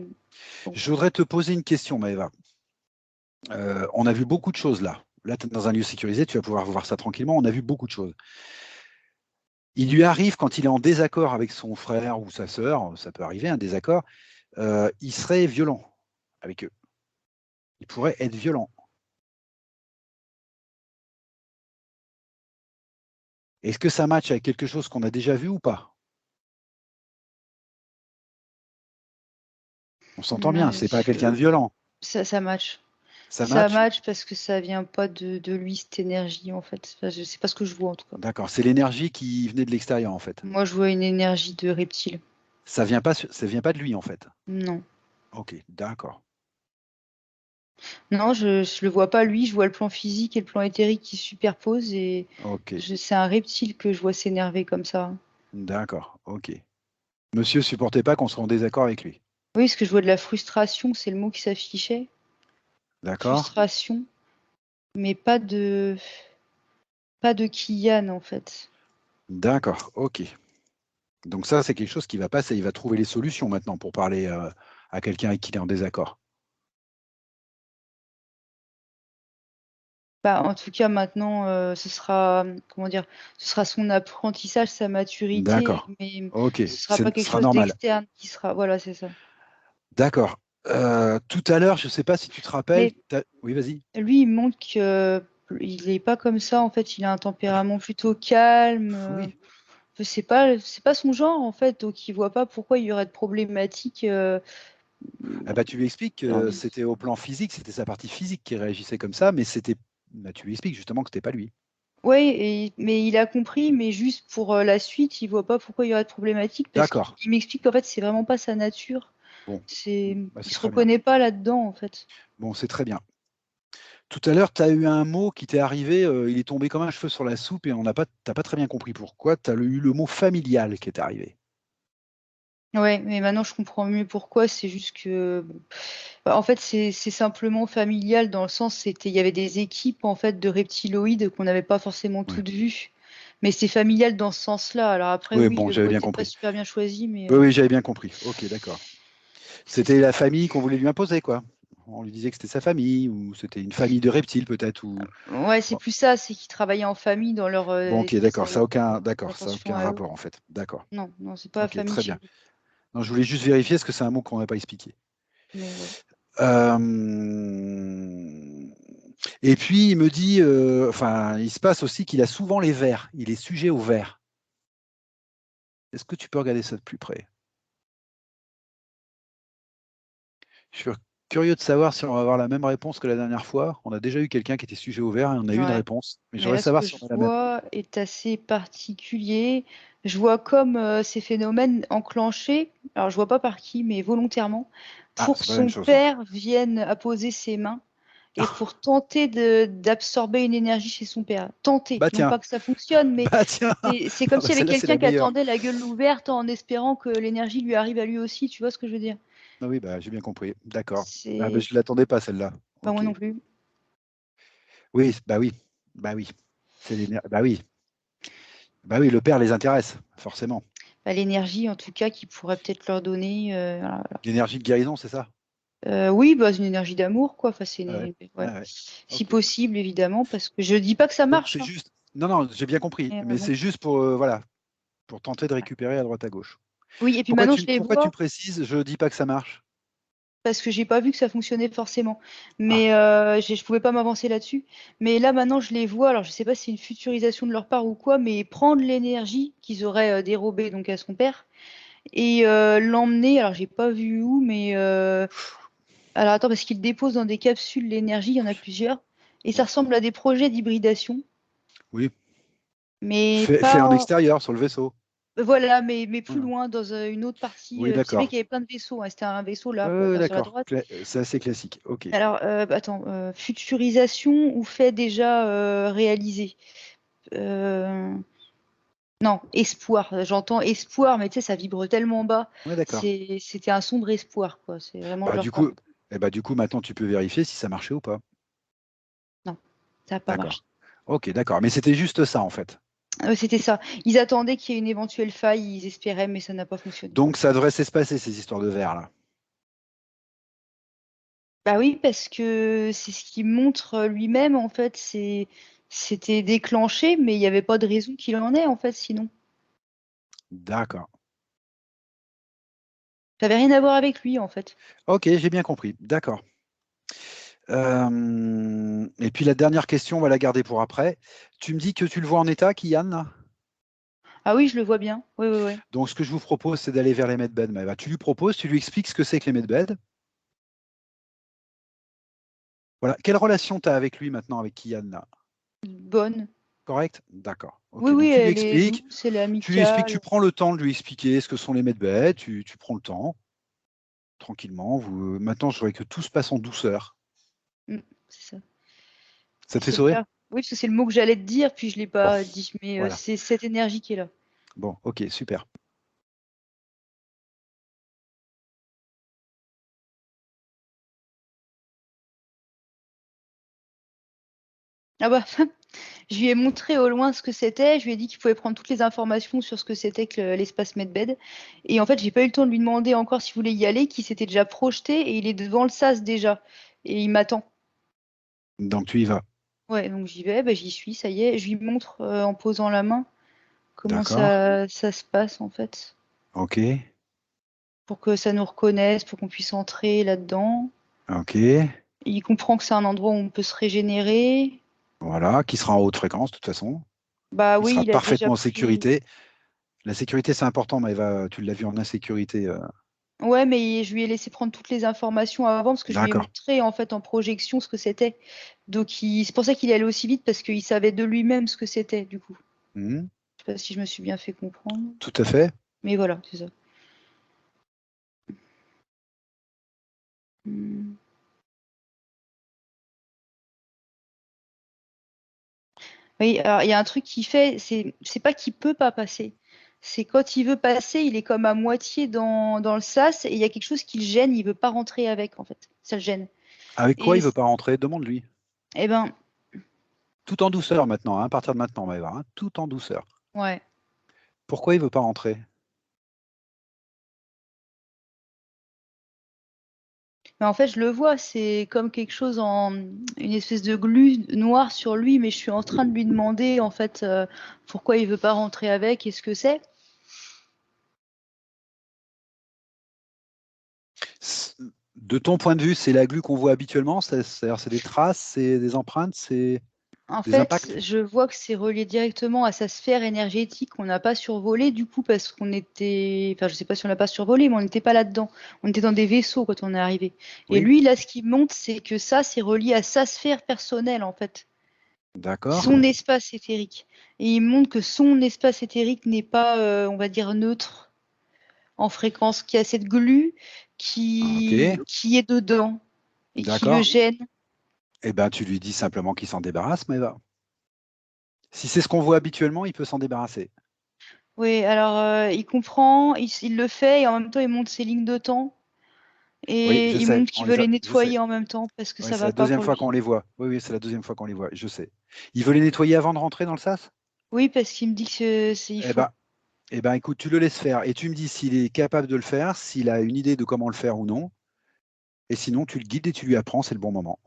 bon. Je voudrais te poser une question, Maëva. On a vu beaucoup de choses là. Là, tu es dans un lieu sécurisé, tu vas pouvoir voir ça tranquillement. On a vu beaucoup de choses. Il lui arrive, quand il est en désaccord avec son frère ou sa sœur, ça peut arriver, un désaccord, il serait violent avec eux. Il pourrait être violent. Est-ce que ça matche avec quelque chose qu'on a déjà vu ou pas? On s'entend bien, c'est pas quelqu'un de violent. Ça match. Ça Ça match? match parce que ça vient pas de lui, cette énergie, en fait. Enfin, je sais pas ce que je vois, en tout cas. D'accord. C'est l'énergie qui venait de l'extérieur, en fait. Moi, je vois une énergie de reptile. Ça vient pas de lui, en fait. Non. Ok, d'accord. Non, je le vois pas lui, je vois le plan physique et le plan éthérique qui se superposent et Ok, c'est un reptile que je vois s'énerver comme ça. d'accord. Ok. Monsieur supportait pas qu'on soit en désaccord avec lui. Oui, parce que je vois de la frustration, c'est le mot qui s'affichait. D'accord? Frustration, mais pas de Kian en fait. D'accord, ok. Donc ça, c'est quelque chose qui va passer. Il va trouver les solutions maintenant pour parler à quelqu'un avec qui il est en désaccord. Bah, en tout cas, maintenant, ce sera, comment dire, ce sera son apprentissage, sa maturité, D'accord. mais Ok, ce sera ce pas quelque sera chose normal. d'externe qui sera. Voilà, c'est ça. D'accord. Tout à l'heure, je ne sais pas si tu te rappelles. Mais Oui, vas-y. lui, il montre qu'il n'est pas comme ça. En fait, il a un tempérament plutôt calme. Oui. C'est pas son genre, en fait. Donc, il voit pas pourquoi il y aurait de problématiques. Ah bah, tu lui expliques que c'était au plan physique, c'était sa partie physique qui réagissait comme ça, mais bah, tu lui expliques justement que c'était pas lui. Oui, mais il a compris, mais juste pour la suite, il voit pas pourquoi il y aurait de problématique parce qu'il D'accord. il m'explique qu'en fait, c'est vraiment pas sa nature. Bon, bah, Il c'est se très bien. reconnaît pas là-dedans, en fait. Bon, c'est très bien. Tout à l'heure, tu as eu un mot qui t'est arrivé, il est tombé comme un cheveu sur la soupe et t'as pas très bien compris pourquoi. Tu as eu le mot familial qui est arrivé. Ouais, mais maintenant je comprends mieux pourquoi. C'est juste que, bon, bah, en fait, c'est simplement familial dans le sens, il y avait des équipes en fait de reptiloïdes qu'on n'avait pas forcément Ouais. toutes vues. Mais c'est familial dans ce sens-là. Alors après, Oui, oui, bon, le j'avais mot bien était pas compris. super bien choisi, mais Oui, oui, j'avais bien compris. Ok, d'accord. c'est C'était ça. la famille qu'on voulait lui imposer, quoi. On lui disait que c'était sa famille, ou c'était une famille de reptiles, peut-être, ou. Ouais, c'est Bon, plus ça, c'est qu'ils travaillaient en famille dans leur bon, ok, espèce d'accord. faire D'accord, ça a attention aucun à eux. rapport, en fait. D'accord. Non, non, c'est pas la Ok, famille très chez bien. lui. Non, je voulais juste vérifier parce que c'est un mot qu'on n'a pas expliqué. Mais ouais. Euh, Et puis, il me dit, enfin, il se passe aussi qu'il a souvent les vers. Il est sujet aux vers. Est-ce que tu peux regarder ça de plus près? Je suis curieux de savoir si on va avoir la même réponse que la dernière fois. On a déjà eu quelqu'un qui était sujet au vert et on a eu une Ouais. réponse. Mais Mais j'aimerais là, ce savoir que si je on a la même. vois est assez particulier. Je vois comme ces phénomènes enclenchés, alors je vois pas par qui, mais volontairement, Ah, pour que c'est pas la même son chose. père vienne apposer ses mains et pour tenter d'absorber une énergie chez son père. Tenter, Bah non tiens, pas que ça fonctionne, mais bah tiens. c'est comme Ah bah s'il y avait celle-là, c'est quelqu'un la qui meilleure. attendait la gueule ouverte en espérant que l'énergie lui arrive à lui aussi. Tu vois ce que je veux dire? Ah oui, bah j'ai bien compris. D'accord. Ah bah, C'est je ne l'attendais pas, celle-là. pas moi Ok. non plus. Oui, bah oui. Bah oui. C'est Bah oui. Bah oui, le père les intéresse, forcément. Bah, l'énergie, en tout cas, qu'il pourrait peut-être leur donner. Voilà. L'énergie de guérison, c'est ça? Oui, bah, c'est une énergie d'amour, quoi. Enfin, Ah ouais. ouais. Ah ouais. Si Ok. possible, évidemment, parce que je dis pas que ça Donc marche, c'est hein, juste. Non, non, j'ai bien compris, mais mais bon. c'est juste pour voilà, pour tenter de récupérer à droite à gauche. Oui, et puis maintenant je les Pourquoi tu vois précises, je dis pas que ça marche? parce que j'ai pas vu que ça fonctionnait forcément. Ah, Mais je pouvais pas m'avancer là-dessus. Mais là, maintenant, je les vois. Alors, je sais pas si c'est une futurisation de leur part ou quoi, mais prendre l'énergie qu'ils auraient dérobée donc à son père et l'emmener. Alors, j'ai pas vu où, mais alors attends, parce qu'ils déposent dans des capsules l'énergie. Il y en a plusieurs, et ça ouais. ressemble à des projets d'hybridation, Oui, mais fait en pas. extérieur sur le vaisseau. Voilà, mais plus Voilà. loin, dans une autre partie. Oui, C'est vrai qu'il d'accord. y avait plein de vaisseaux, hein. C'était un vaisseau là, quoi, Ouais, enfin, sur la d'accord. droite. C'est assez classique. Ok. Alors, attends, futurisation ou fait déjà réalisé? Euh, Non, espoir. J'entends espoir, mais tu sais, ça vibre tellement bas. Ouais, d'accord. C'était un sombre espoir, quoi. C'est vraiment de Bah leur du part. coup, du coup, maintenant tu peux vérifier si ça marchait ou pas. Non, ça n'a pas D'accord. marché. Ok, d'accord. Mais c'était juste ça en fait. C'était ça. Ils attendaient qu'il y ait une éventuelle faille, ils espéraient, mais ça n'a pas fonctionné. Donc ça devrait s'espacer ces histoires de verre là. Bah oui, parce que c'est ce qu'il montre lui-même, en fait. C'était déclenché, mais il n'y avait pas de raison qu'il en ait, en fait, sinon. D'accord. Ça n'avait rien à voir avec lui, en fait. Ok, j'ai bien compris. D'accord. Et puis la dernière question, on va la garder pour après. Tu me dis que tu le vois en état, Kian, là. Ah oui, je le vois bien. Oui, oui, oui. Donc ce que je vous propose, c'est d'aller vers les medbeds. Maëva. Tu lui proposes, tu lui expliques ce que c'est que les medbeds. Voilà. Quelle relation tu as avec lui maintenant, avec Kian, là? Bonne. Correct? D'accord. Oui, Ok. oui, Donc elle est douce, elle est tu lui expliques, tu amicale. prends le temps de lui expliquer ce que sont les medbeds, tu prends le temps, tranquillement. Maintenant, je voudrais que tout se passe en douceur. Mm, c'est ça. Ça te fait C'est le sourire? cas. Oui, parce que c'est le mot que j'allais te dire, puis je ne l'ai Bon, pas dit. Mais voilà. c'est cette énergie qui est là. Bon, ok, super. Ah bah, je lui ai montré au loin ce que c'était. Je lui ai dit qu'il pouvait prendre toutes les informations sur ce que c'était que l'espace Medbed. Et en fait, j'ai pas eu le temps de lui demander encore s'il voulait y aller, qu'il s'était déjà projeté et il est devant le sas déjà. Et il m'attend. Donc tu y vas. Ouais, donc j'y vais, bah, j'y suis, ça y est. Je lui montre en posant la main comment D'accord. ça se passe en fait. Ok. pour que ça nous reconnaisse, pour qu'on puisse entrer là-dedans. Ok. Il comprend que c'est un endroit où on peut se régénérer. Voilà, qui sera en haute fréquence, de toute façon, Bah qui oui, sera il a déjà parfaitement en pris. sécurité. La sécurité, c'est important, mais tu l'as vu en insécurité. Ouais, mais je lui ai laissé prendre toutes les informations avant parce que je lui ai D'accord. montré en fait en projection ce que c'était. Donc c'est pour ça qu'il est allé aussi vite parce qu'il savait de lui-même ce que c'était du coup. Mhm. Je sais pas si je me suis bien fait comprendre, Tout à fait. mais voilà, c'est ça. Hmm. Oui, alors il y a un truc qu'il fait, c'est pas qu'il peut pas passer. C'est quand il veut passer, il est comme à moitié dans le sas et il y a quelque chose qui le gêne, il veut pas rentrer avec en fait. Ça le gêne. Avec quoi Et il veut pas rentrer? Demande-lui. eh ben Tout en douceur maintenant, hein, à partir de maintenant, Maëva, hein, tout en douceur. ouais. Pourquoi il veut pas rentrer? Mais en fait, je le vois, c'est comme quelque chose en une espèce de glu noire sur lui, mais je suis en train de lui demander en fait pourquoi il veut pas rentrer avec et ce que c'est. De ton point de vue, c'est la glu qu'on voit habituellement, c'est-à-dire c'est des traces, c'est des empreintes, c'est En des fait, impacts? je vois que c'est relié directement à sa sphère énergétique qu'on n'a pas survolée du coup parce qu'on était, enfin je sais pas si on l'a pas survolée, mais on n'était pas là-dedans. On était dans des vaisseaux quand on est arrivé. Et Oui, lui, là, ce qui montre, c'est que ça, c'est relié à sa sphère personnelle en fait, d'accord, son espace éthérique. Et il montre que son espace éthérique n'est pas, on va dire, neutre en fréquence, qu'il y a cette glu ok, qui est dedans et qui le d'accord. gêne. Eh ben, tu lui dis simplement qu'il s'en débarrasse, Maëva. Si c'est ce qu'on voit habituellement, il peut s'en débarrasser. Oui, alors il comprend, il le fait et en même temps il monte ses lignes de temps Oui, et je il sais, montre qu'il veut les je sais. nettoyer en même temps parce que Oui, ça c'est va la pas deuxième pour fois qu'on lui. les voit. Oui, oui, c'est la deuxième fois qu'on les voit, je sais. Il veut les nettoyer avant de rentrer dans le sas? Oui, parce qu'il me dit que il Eh faut. ben, écoute, tu le laisses faire et tu me dis s'il est capable de le faire, s'il a une idée de comment le faire ou non. Et sinon, tu le guides et tu lui apprends, c'est le bon moment.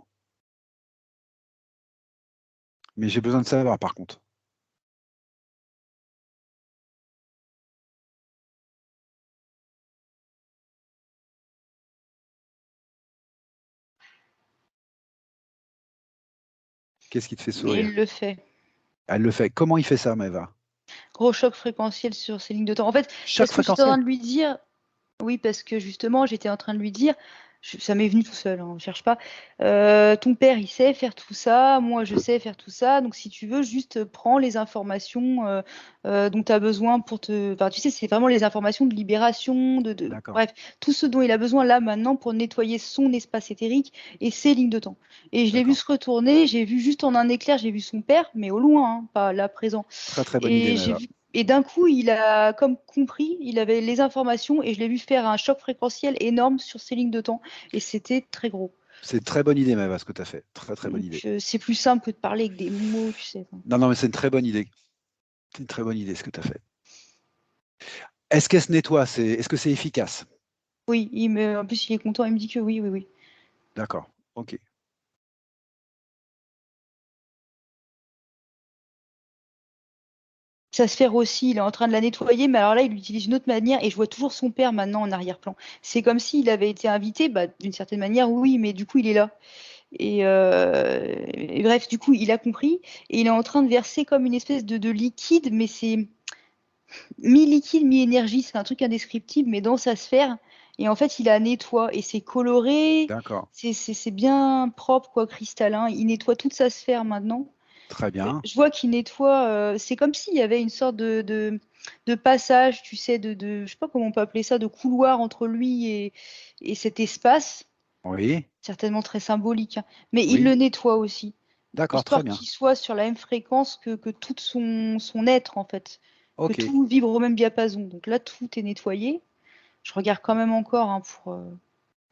Mais j'ai besoin de savoir par contre. Qu'est-ce qui te fait Mais sourire? il le fait. Elle le fait. Comment il fait ça, Maëva? Gros choc fréquentiel sur ses lignes de temps. En fait, Choc parce que j'étais en train fréquentiel. de lui dire, oui, parce que justement, j'étais en train de lui dire, ça m'est venu tout seul, hein, on ne cherche pas. Ton père, il sait faire tout ça, moi, je sais faire tout ça. Donc, si tu veux, juste prends les informations dont tu as besoin pour te. Enfin, tu sais, c'est vraiment les informations de libération, D'accord, bref, tout ce dont il a besoin là maintenant pour nettoyer son espace éthérique et ses lignes de temps. Et je l'ai vu d'accord. se retourner, j'ai vu juste en un éclair, j'ai vu son père, mais au loin, hein, pas là présent. Très très bonne idée, Et j'ai Maëva. vu et d'un coup, il a comme compris, il avait les informations et je l'ai vu faire un choc fréquentiel énorme sur ces lignes de temps et c'était très gros. C'est très bonne idée, Maëva, ce que tu as fait. Très très bonne Donc idée. c'est plus simple que de parler avec des mots, tu sais. Enfin. Non, non, mais c'est une très bonne idée. C'est une très bonne idée ce que tu as fait. Est-ce qu'elle se nettoie? Est-ce que c'est efficace? Oui, en plus il est content, il me dit que oui, oui, oui. D'accord, ok. Sa sphère aussi, il est en train de la nettoyer, mais alors là, il utilise une autre manière et je vois toujours son père maintenant en arrière-plan. C'est comme s'il avait été invité, bah, d'une certaine manière, oui, mais du coup, il est là. Et bref, du coup, il a compris et il est en train de verser comme une espèce de liquide, mais c'est mi-liquide, mi-énergie, c'est un truc indescriptible, mais dans sa sphère. Et en fait, il la nettoie et c'est coloré, D'accord, c'est bien propre, quoi, cristallin. Il nettoie toute sa sphère maintenant. très bien. Je vois qu'il nettoie, c'est comme s'il y avait une sorte de passage, tu sais, je sais pas comment on peut appeler ça, de couloir entre lui et cet espace, Oui, certainement très symbolique, hein. Mais il oui. le nettoie aussi, D'accord, très histoire bien. qu'il soit sur la même fréquence que tout son être, en fait, que Ok. tout vibre au même diapason. Donc là, tout est nettoyé. Je regarde quand même encore hein, pour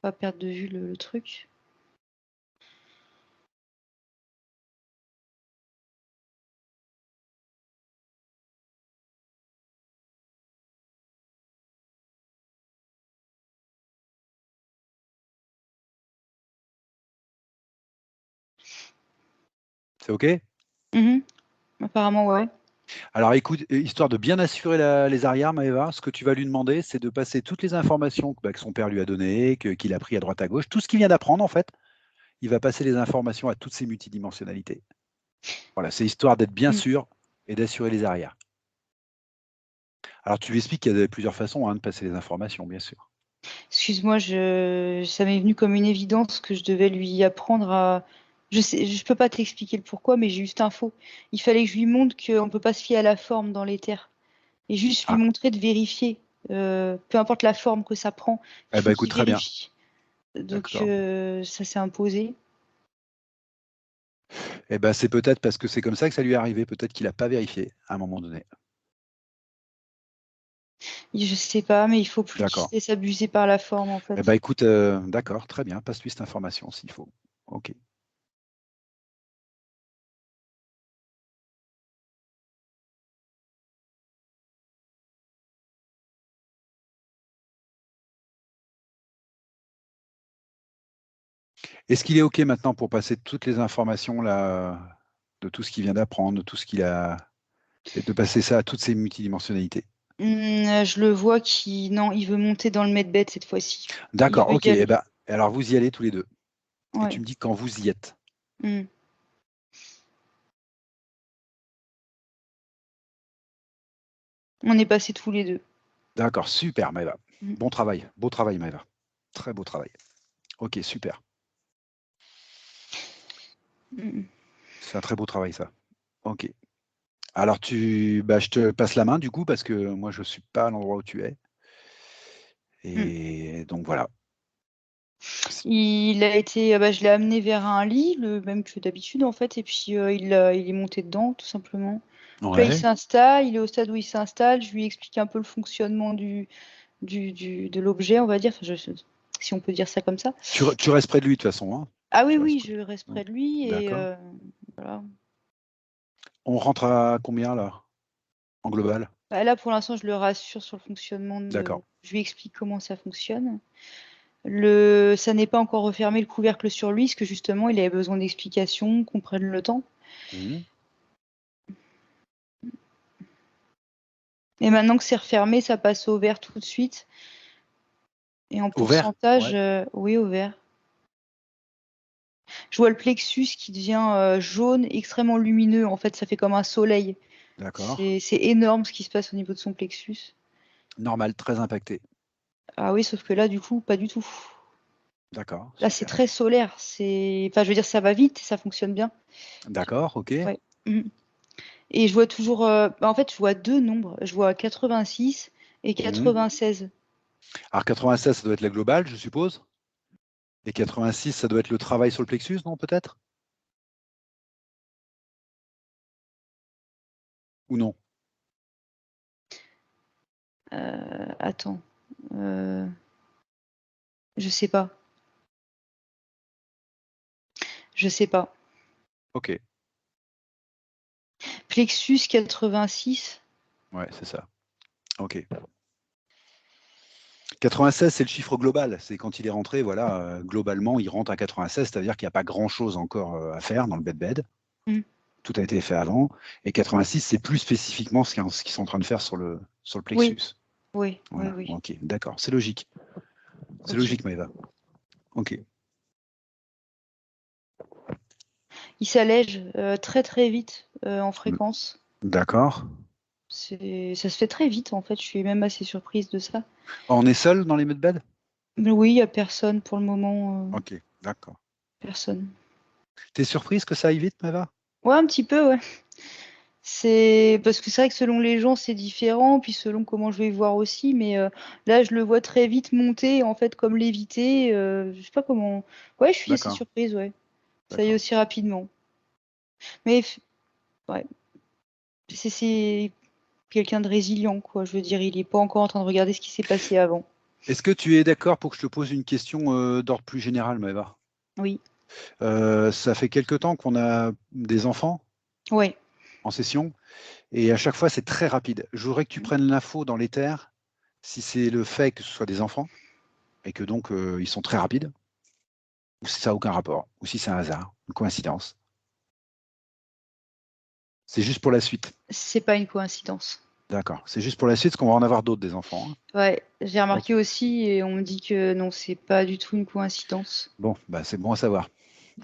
pas perdre de vue le truc. C'est ok? Mhm. Apparemment, ouais. Alors écoute, histoire de bien assurer les arrières, Maëva, ce que tu vas lui demander, c'est de passer toutes les informations que son père lui a données, qu'il a pris à droite à gauche, tout ce qu'il vient d'apprendre en fait, il va passer les informations à toutes ces multidimensionnalités. Voilà, c'est histoire d'être bien Mm. sûr et d'assurer les arrières. Alors tu lui expliques qu'il y a plusieurs façons de passer les informations, bien sûr. Excuse-moi, ça m'est venu comme une évidence que je devais lui apprendre à. Je peux pas t'expliquer le pourquoi, mais j'ai juste info. Il fallait que je lui montre qu'on ne peut pas se fier à la forme dans l'éther. Et juste lui Ah, montrer de vérifier. Peu importe la forme que ça prend, il eh ben faut écoute, qu'il très bien. vérifie. Donc D'accord. ça s'est imposé. Eh ben c'est peut-être parce que c'est comme ça que ça lui est arrivé, peut-être qu'il n'a pas vérifié à un moment donné. Je sais pas, mais il faut plus qu'il D'accord. se laisse abuser par la forme en Eh ben fait. écoute, d'accord, très bien, passe-lui cette information s'il faut. Ok. Est-ce qu'il est OK maintenant pour passer toutes les informations là, de tout ce qu'il vient d'apprendre, de tout ce qu'il a, et de passer ça à toutes ces multidimensionnalités? Je le vois qui. Non, il veut monter dans le medbed cette fois-ci. Il D'accord, veut OK. y Eh aller. ben, alors vous y allez tous les deux. Et tu Ouais. me dis quand vous y êtes. Mm. On est passés tous les deux. D'accord, super, Maëva. Mm. Bon travail, beau travail, Maëva. Très beau travail. OK, super. Mm. C'est un très beau travail, ça. OK. Alors je te passe la main du coup parce que moi je suis pas à l'endroit où tu es. Mm. Et donc voilà. Il a été, je l'ai amené vers un lit, le même que d'habitude en fait, et puis il est monté dedans tout simplement. Donc là, il Ouais. s'installe, il est au stade où il s'installe. Je lui explique un peu le fonctionnement de l'objet, on va dire, enfin, si on peut dire ça comme ça. Tu restes près de lui de toute façon, hein. Ah oui, Tu restes oui, près. je reste près de lui et D'accord. voilà. On rentre à combien là, en global? Bah, là, pour l'instant, je le rassure sur le fonctionnement de. D'accord. Je lui explique comment ça fonctionne. Ça n'est pas encore refermé le couvercle sur lui, parce que justement, il avait besoin d'explications, qu'on prenne le temps. Mhm. Et maintenant que c'est refermé, ça passe au vert tout de suite. Et en Au vert? pourcentage, Ouais. oui, au vert. Je vois le plexus qui devient jaune, extrêmement lumineux. En fait, ça fait comme un soleil. D'accord. C'est énorme ce qui se passe au niveau de son plexus. Normal, très impacté. Ah oui, sauf que là, du coup, pas du tout. D'accord, Là, c'est super. très solaire. Enfin, je veux dire, ça va vite, ça fonctionne bien. D'accord, ok. Ouais. Mhm. Et je vois toujours. En fait, je vois deux nombres. Je vois 86 et Mhm. 96. Alors 96, ça doit être la globale, je suppose. Et 86, ça doit être le travail sur le plexus, non, peut-être? Ou non? Attends. Euh, je sais pas. Je sais pas. Ok, Plexus 86. ouais, c'est ça. Ok. 96, c'est le chiffre global. C'est quand il est rentré, voilà, globalement, il rentre à 96, c'est-à-dire qu'il n'y a pas grand-chose encore à faire dans le bed-bed. Hmm. Tout a été fait avant. Et 86, c'est plus spécifiquement ce qu'ils sont en train de faire sur le Oui, plexus. oui, oui, Voilà, oui. ok, d'accord, c'est logique. C'est Ok. logique, Maëva. Ok, Il s'allège très très vite en fréquence. d'accord. Ça se fait très vite en fait. Je suis même assez surprise de ça. On est seul dans les bed? Mais oui, il n'y a personne pour le moment. Ok, d'accord. Personne. T'es surprise que ça aille vite, Maëva? Ouais, un petit peu, ouais. C'est parce que c'est vrai que selon les gens, c'est différent, puis selon comment je vais voir aussi, mais là, je le vois très vite monter, en fait, comme léviter. Je sais pas comment. Ouais, je suis assez D'accord, surprise, ouais. Ça y est d'accord. aussi rapidement. Mais ouais, c'est quelqu'un de résilient, quoi. Je veux dire, il est pas encore en train de regarder ce qui s'est passé avant. Est-ce que tu es d'accord pour que je te pose une question d'ordre plus général, Maëva? Oui, Ça fait quelque temps qu'on a des enfants ouais. en session, et à chaque fois, c'est très rapide. Je voudrais que tu prennes l'info dans l'éther, si c'est le fait que ce soit des enfants, et que donc ils sont très rapides, ou si ça n'a aucun rapport, ou si c'est un hasard, une coïncidence. C'est juste pour la suite. C'est pas une coïncidence. D'accord. C'est juste pour la suite, parce qu'on va en avoir d'autres des enfants. Hein. Ouais, j'ai remarqué Ok. aussi et on me dit que non, c'est pas du tout une coïncidence. Bon, bah, c'est bon à savoir.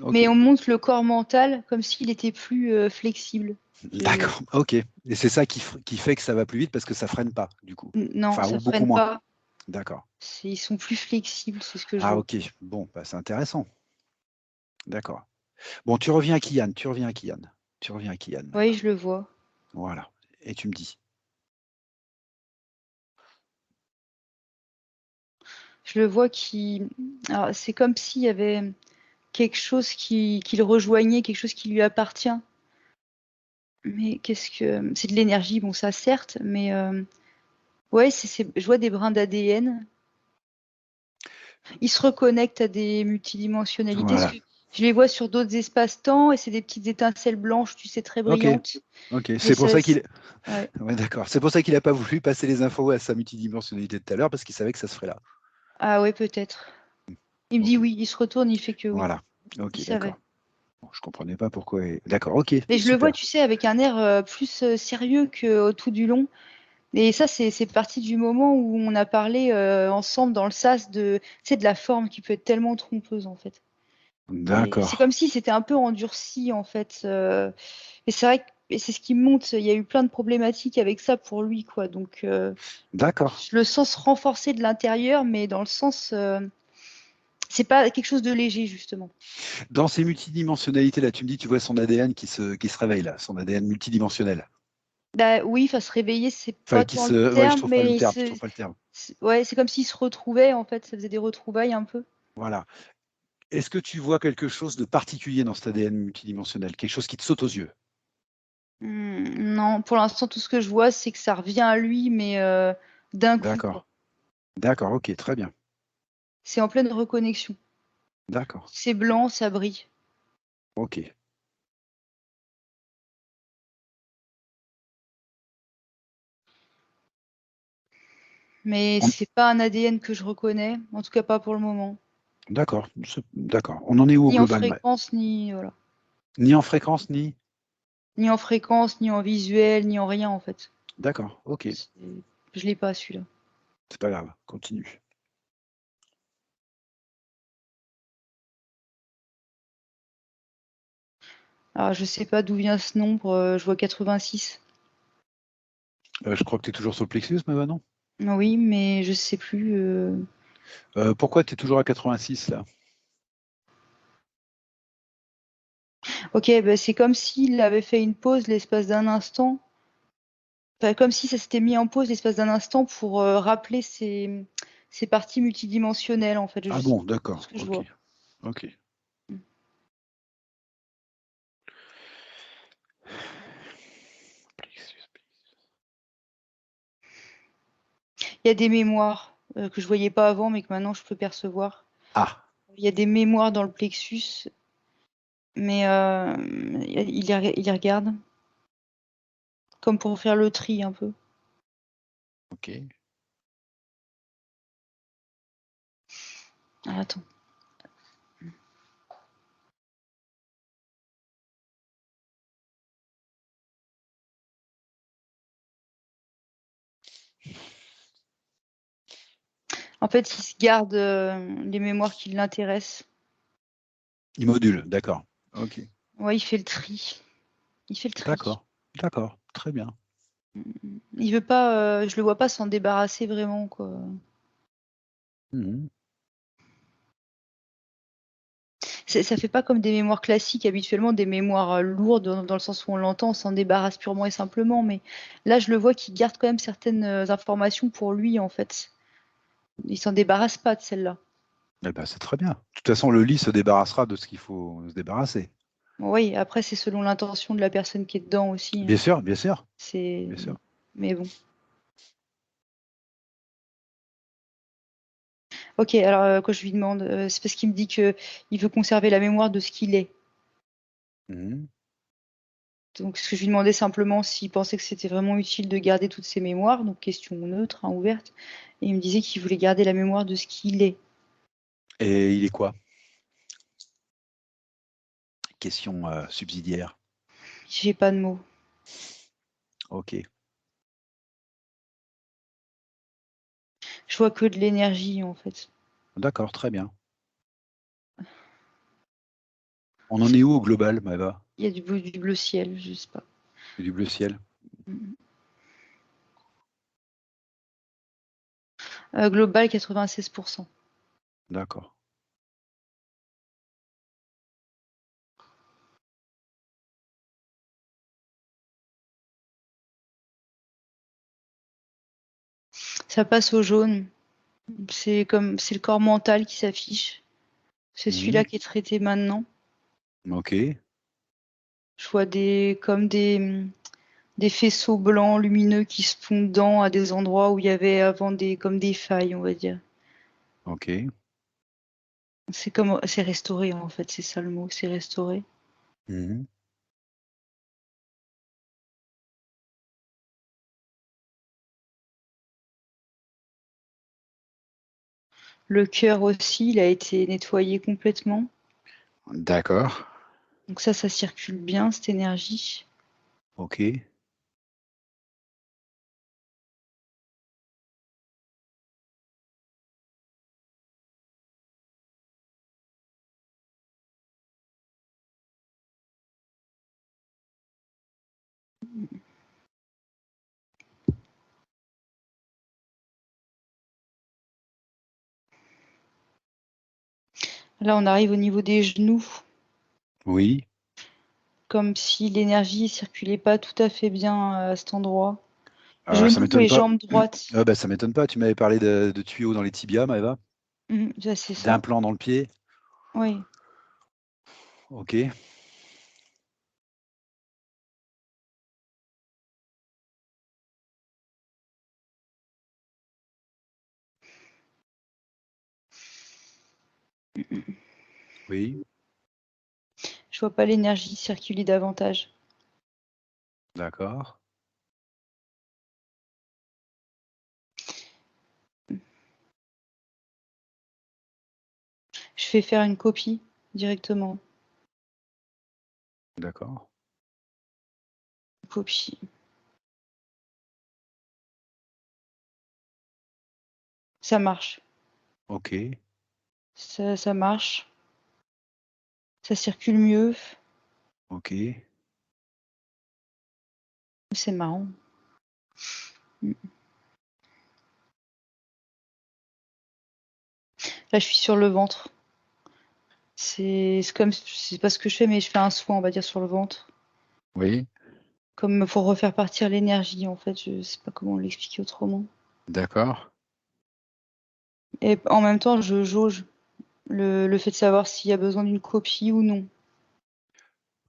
Ok. Mais on montre le corps mental comme s'il était plus flexible. D'accord. Ok. Et c'est ça qui fait que ça va plus vite parce que ça freine pas, du coup. Non, Enfin, ça ou beaucoup freine moins. pas. D'accord. Ils sont plus flexibles, c'est ce que je Ah, vois. ok. Bon, bah, c'est intéressant. D'accord. Bon, tu reviens à Kian. Tu reviens à Kian. Tu reviens à Kian Oui, maintenant. je le vois. Voilà. Et tu me dis. Je le vois qui. Alors, c'est comme s'il y avait quelque chose qui le rejoignait, quelque chose qui lui appartient. Mais qu'est-ce que. C'est de l'énergie, bon, ça certes, mais ouais, je vois des brins d'ADN. Ils se reconnectent à des multidimensionnalités. Parce Voilà. que je les vois sur d'autres espaces-temps et c'est des petites étincelles blanches, tu sais, très Ok. brillantes. Ok. Mais C'est pour ça qu'il. ouais. Ouais, d'accord. C'est pour ça qu'il n'a pas voulu passer les infos à sa multidimensionnalité de tout à l'heure, parce qu'il savait que ça se ferait là. Ah ouais, peut-être. Il me dit Ok. oui, il se retourne, il fait que oui. Voilà. Il Ok, savait. d'accord. Bon, je comprenais pas pourquoi. D'accord. Ok. Mais je le vois, Super. tu sais, avec un air plus sérieux que tout du long. Et ça, c'est parti du moment où on a parlé ensemble dans le sas de, tu sais, de la forme qui peut être tellement trompeuse, en fait. Et c'est D'accord. comme si c'était un peu endurci, en fait. Et c'est vrai que et c'est ce qui me monte. Il y a eu plein de problématiques avec ça pour lui, quoi. Donc, D'accord. je le sens se renforcer de l'intérieur, mais dans le sens, c'est pas quelque chose de léger, justement. Dans ces multidimensionnalités là, tu me dis, tu vois son ADN qui se réveille là, son ADN multidimensionnel. Bah oui, enfin se réveiller, c'est Enfin, pas qui tant le se. Ouais, je terme, trouve pas le mais terme. Je trouve pas le terme. ouais, c'est comme s'ils se retrouvaient, en fait. Ça faisait des retrouvailles un peu. Voilà. Est-ce que tu vois quelque chose de particulier dans cet ADN multidimensionnel? Quelque chose qui te saute aux yeux? Non, pour l'instant, tout ce que je vois, c'est que ça revient à lui, mais d'un coup, quoi. D'accord. D'accord, ok, très bien. C'est en pleine reconnexion. D'accord. C'est blanc, ça brille. Ok. Mais On- c'est pas un ADN que je reconnais, en tout cas pas pour le moment. D'accord. D'accord. On en est où au Ni en global? fréquence, ni voilà. Ni en fréquence, ni. Ni en fréquence, ni en visuel, ni en rien, en fait. D'accord, ok. C'est- Je l'ai pas, celui-là. C'est pas grave. Continue. Alors, je sais pas d'où vient ce nombre, je vois 86. Je crois que tu es toujours sur le plexus, mais bah non. Oui, mais je sais plus. Pourquoi tu es toujours à 86 là? Ok, bah, c'est comme s'il avait fait une pause l'espace d'un instant. Enfin, comme si ça s'était mis en pause l'espace d'un instant pour rappeler ces parties multidimensionnelles, en fait. Ah C'est bon, ce d'accord. que je Ok. vois. Ok. Il y a des mémoires que je voyais pas avant, mais que maintenant je peux percevoir. Ah, Il y a des mémoires dans le plexus, mais il les regarde, comme pour faire le tri un peu. ok. Ah, attends. En fait, il se garde les mémoires qui l'intéressent. Il module, d'accord. Ok. Ouais, il fait le tri. Il fait le tri. D'accord. D'accord. Très bien. Il veut pas, je le vois pas s'en débarrasser vraiment, quoi. Mhm. Ça fait pas comme des mémoires classiques, habituellement des mémoires lourdes, dans le sens où on l'entend, on s'en débarrasse purement et simplement. Mais là, je le vois qu'il garde quand même certaines informations pour lui, en fait. Il s'en débarrasse pas de celle-là. Eh ben, c'est très bien. De toute façon, le lit se débarrassera de ce qu'il faut se débarrasser. Oui, après, c'est selon l'intention de la personne qui est dedans aussi, Bien hein. sûr, bien sûr, C'est... bien sûr. Mais bon. Ok, alors quand je lui demande, c'est parce qu'il me dit que il veut conserver la mémoire de ce qu'il est. Mhm. Donc, ce que je lui demandais simplement s'il pensait que c'était vraiment utile de garder toutes ces mémoires, donc question neutre, hein, ouverte. Et il me disait qu'il voulait garder la mémoire de ce qu'il est. Et il est quoi? Question subsidiaire. J'ai pas de mots. Ok. Je vois que de l'énergie, en fait. D'accord, très bien. On en est où au global, Maëva? Il y a du bleu ciel, je sais pas. C'est du bleu ciel. Global, 96%. D'accord. Ça passe au jaune. C'est le corps mental qui s'affiche. C'est celui-là qui est traité maintenant. Ok. Je vois comme des faisceaux blancs lumineux qui se font dedans à des endroits où il y avait avant comme des failles, on va dire. Ok. C'est restauré en fait, c'est ça le mot, c'est restauré. Mhm. Le cœur aussi, il a été nettoyé complètement. D'accord. Donc ça circule bien, cette énergie. Ok. Là, on arrive au niveau des genoux, Oui. comme si l'énergie circulait pas tout à fait bien à cet endroit. Ça Genoux m'étonne et pas. jambes droites. Bah, ça m'étonne pas. Tu m'avais parlé de tuyaux dans les tibias, Maëva, C'est ça. d'implants dans le pied. Oui. Ok. Oui. Je vois pas l'énergie circuler davantage. D'accord. Je fais faire une copie directement. D'accord. Copie. Ça marche. Ok. Ça marche. Ça circule mieux. Ok. C'est marrant. Là, je suis sur le ventre. C'est pas ce que je fais, mais je fais un soin, on va dire, sur le ventre. Oui. Comme pour refaire partir l'énergie, en fait. Je sais pas comment l'expliquer autrement. D'accord. Et en même temps, je jauge le fait de savoir s'il y a besoin d'une copie ou non.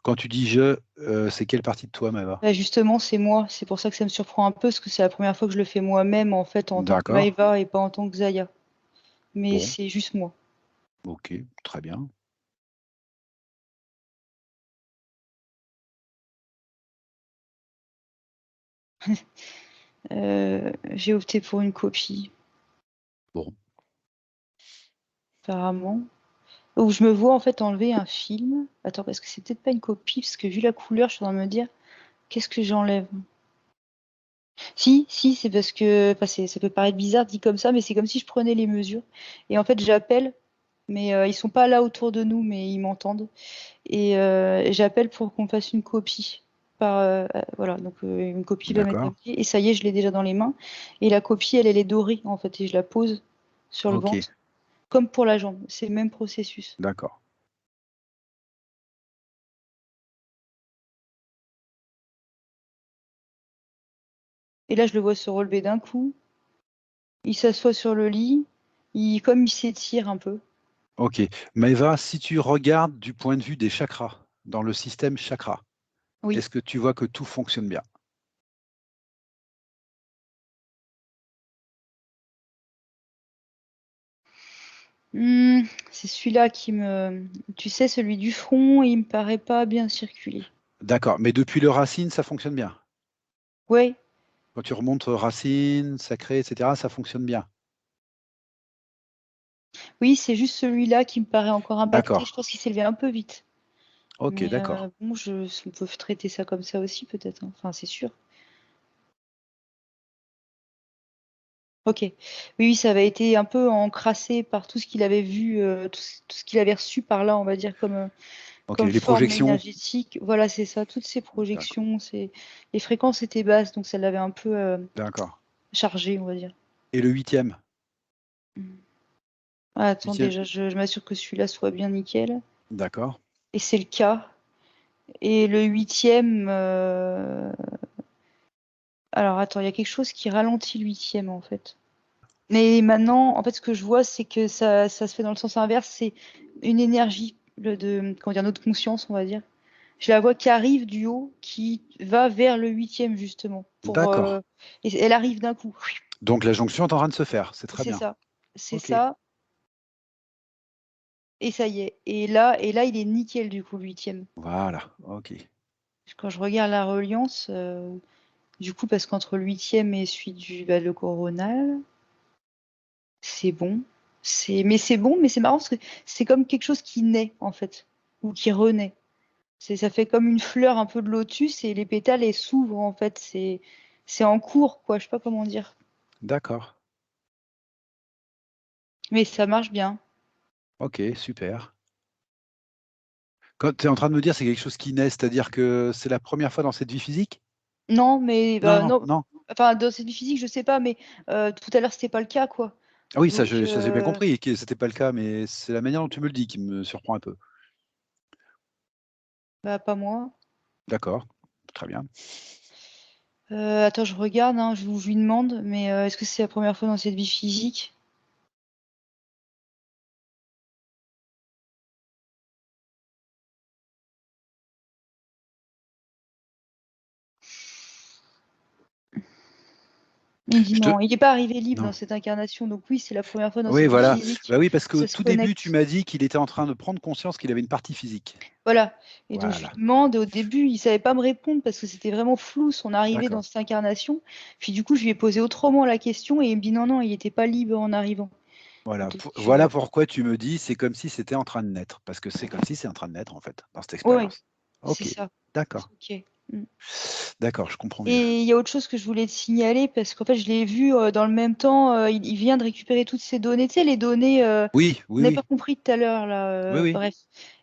Quand tu dis je, c'est quelle partie de toi, Maëva? Bah, justement, c'est moi. C'est pour ça que ça me surprend un peu, parce que c'est la première fois que je le fais moi-même, en fait, en tant que D'accord. Maëva et pas en tant que Zaya. Mais Bon. c'est juste moi. Ok. Très bien. J'ai opté pour une copie, Bon. apparemment. Où je me vois en fait enlever un film. Attends, parce que c'est peut-être pas une copie, parce que vu la couleur, je suis en train de me dire, qu'est-ce que j'enlève? Si, c'est parce que, enfin, ça peut paraître bizarre dit comme ça, mais c'est comme si je prenais les mesures. Et en fait, j'appelle, mais ils sont pas là autour de nous, mais ils m'entendent. Et j'appelle pour qu'on fasse une copie. Voilà, donc une copie va m'être D'accord. appelée. Et ça y est, je l'ai déjà dans les mains. Et la copie, elle est dorée, en fait, et je la pose sur le Ok. ventre, comme pour la jambe. C'est le même processus. D'accord. Et là, je le vois se relever d'un coup. Il s'assoit sur le lit. Comme il s'étire un peu. Ok. Maëva, si tu regardes du point de vue des chakras, dans le système chakra, Oui. est-ce que tu vois que tout fonctionne bien? C'est celui-là qui me. Tu sais, celui du front, il me paraît pas bien circuler. D'accord. Mais depuis le racine, ça fonctionne bien. Ouais. Quand tu remontes racine, sacré, etc., ça fonctionne bien. Oui, c'est juste celui-là qui me paraît encore impacté. D'accord. Je pense qu'il s'est levé un peu vite. Ok, Mais d'accord. bon, on peut traiter ça comme ça aussi, peut-être, hein. Enfin, c'est sûr. Ok. Oui, oui, ça avait été un peu encrassé par tout ce qu'il avait vu, tout ce qu'il avait reçu par là, on va dire, Ok, comme les forme projections. énergétique. Voilà, c'est ça. Toutes ces D'accord. projections, les fréquences étaient basses, donc ça l'avait un peu D'accord. chargé, on va dire. Et le 8e? Mm. Ah, attends, 8e. déjà, je m'assure que celui-là soit bien nickel. D'accord. Et c'est le cas. Et le 8e, alors attends, il y a quelque chose qui ralentit le 8e en fait. Mais maintenant, en fait, ce que je vois, c'est que ça se fait dans le sens inverse. C'est une énergie comment dire, notre conscience, on va dire. Je la vois qui arrive du haut, qui va vers le 8e justement. D'accord. Et elle arrive d'un coup. Donc la jonction est en train de se faire, c'est très C'est bien. ça. C'est Ok. ça. Et ça y est. Et là, il est nickel du coup, le 8e. Voilà, ok. Quand je regarde la reliance, du coup, parce qu'entre le 8e et celui le coronal, c'est bon. C'est bon, mais c'est marrant parce que c'est comme quelque chose qui naît, en fait, ou qui renaît. Ça fait comme une fleur un peu de lotus et les pétales, elles s'ouvrent, en fait. C'est en cours, quoi. Je sais pas comment dire. D'accord. Mais ça marche bien. Ok, super. Quand tu es en train de me dire c'est quelque chose qui naît, c'est-à-dire que c'est la première fois dans cette vie physique? Non, mais Non, non, non. non. Enfin, dans cette vie physique, je sais pas, mais tout à l'heure, c'était pas le cas, quoi. Ah oui, ça, Donc, ça j'ai bien compris que c'était pas le cas, mais c'est la manière dont tu me le dis qui me surprend un peu. bah, pas moi. D'accord, très bien. Attends, je regarde, hein, je lui demande, mais est-ce que c'est la première fois dans cette vie physique? Il me dit Je te... non, il n'est pas arrivé libre Non. dans cette incarnation, donc oui, c'est la première fois dans Oui, cette vie voilà. physique Bah oui, parce où qu'au ça se tout début, tu connecte. m'as dit qu'il était en train de prendre conscience qu'il avait une partie physique. Voilà. Et donc je lui Voilà, demande, et au début, il savait pas me répondre parce que c'était vraiment flou son arrivée dans d'accord. cette incarnation. Puis du coup, je lui ai posé autrement la question et il me dit non, non, il n'était pas libre en arrivant. Voilà. Donc, Voilà pourquoi tu me dis c'est comme si c'était en train de naître, parce que c'est comme si c'est en train de naître en fait, dans cette ouais, expérience. c'est Ok, ça. d'accord. Ok. Mm. D'accord, je comprends mieux. Et il y a autre chose que je voulais te signaler parce qu'en fait, je l'ai vu dans le même temps, il vient de récupérer toutes ces données, tu sais, les données Oui, on oui, n'a pas oui, compris tout à l'heure, là, oui, oui. bref.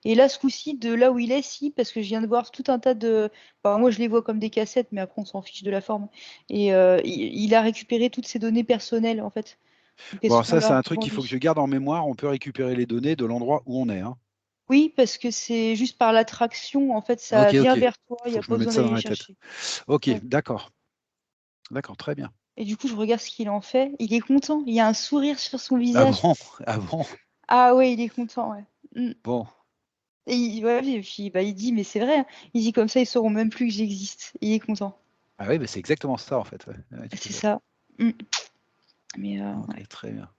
Et là, ce coup-ci, de là où il est, si, parce que je viens de voir tout un tas de. Enfin, moi, je les vois comme des cassettes, mais après, on s'en fiche de la forme. Et il a récupéré toutes ces données personnelles, en fait. Donc, elles Bon, seront ça, c'est là un truc devant qu'il faut que je lui. garde en mémoire. On peut récupérer les données de l'endroit où on est, hein. Oui, parce que c'est juste par l'attraction, en fait, ça Ok, vient ok. vers toi, il n'y Faut a que je me pas mette besoin ça d'aller dans les la tête. chercher. Ok, Ouais. d'accord. D'accord, très bien. Et du coup, je regarde ce qu'il en fait. Il est content, il y a un sourire sur son Ah visage. bon? Ah bon? Ah ouais, il est content, ouais. Mm. Bon. Et ouais, et puis bah, il dit, mais c'est vrai, hein. Il dit comme ça, ils sauront même plus que j'existe. Il est content. Ah oui, bah, c'est exactement ça en fait. Ouais. Ouais, tout à C'est fait. ça. Mm. Mais Ok, ouais. très bien.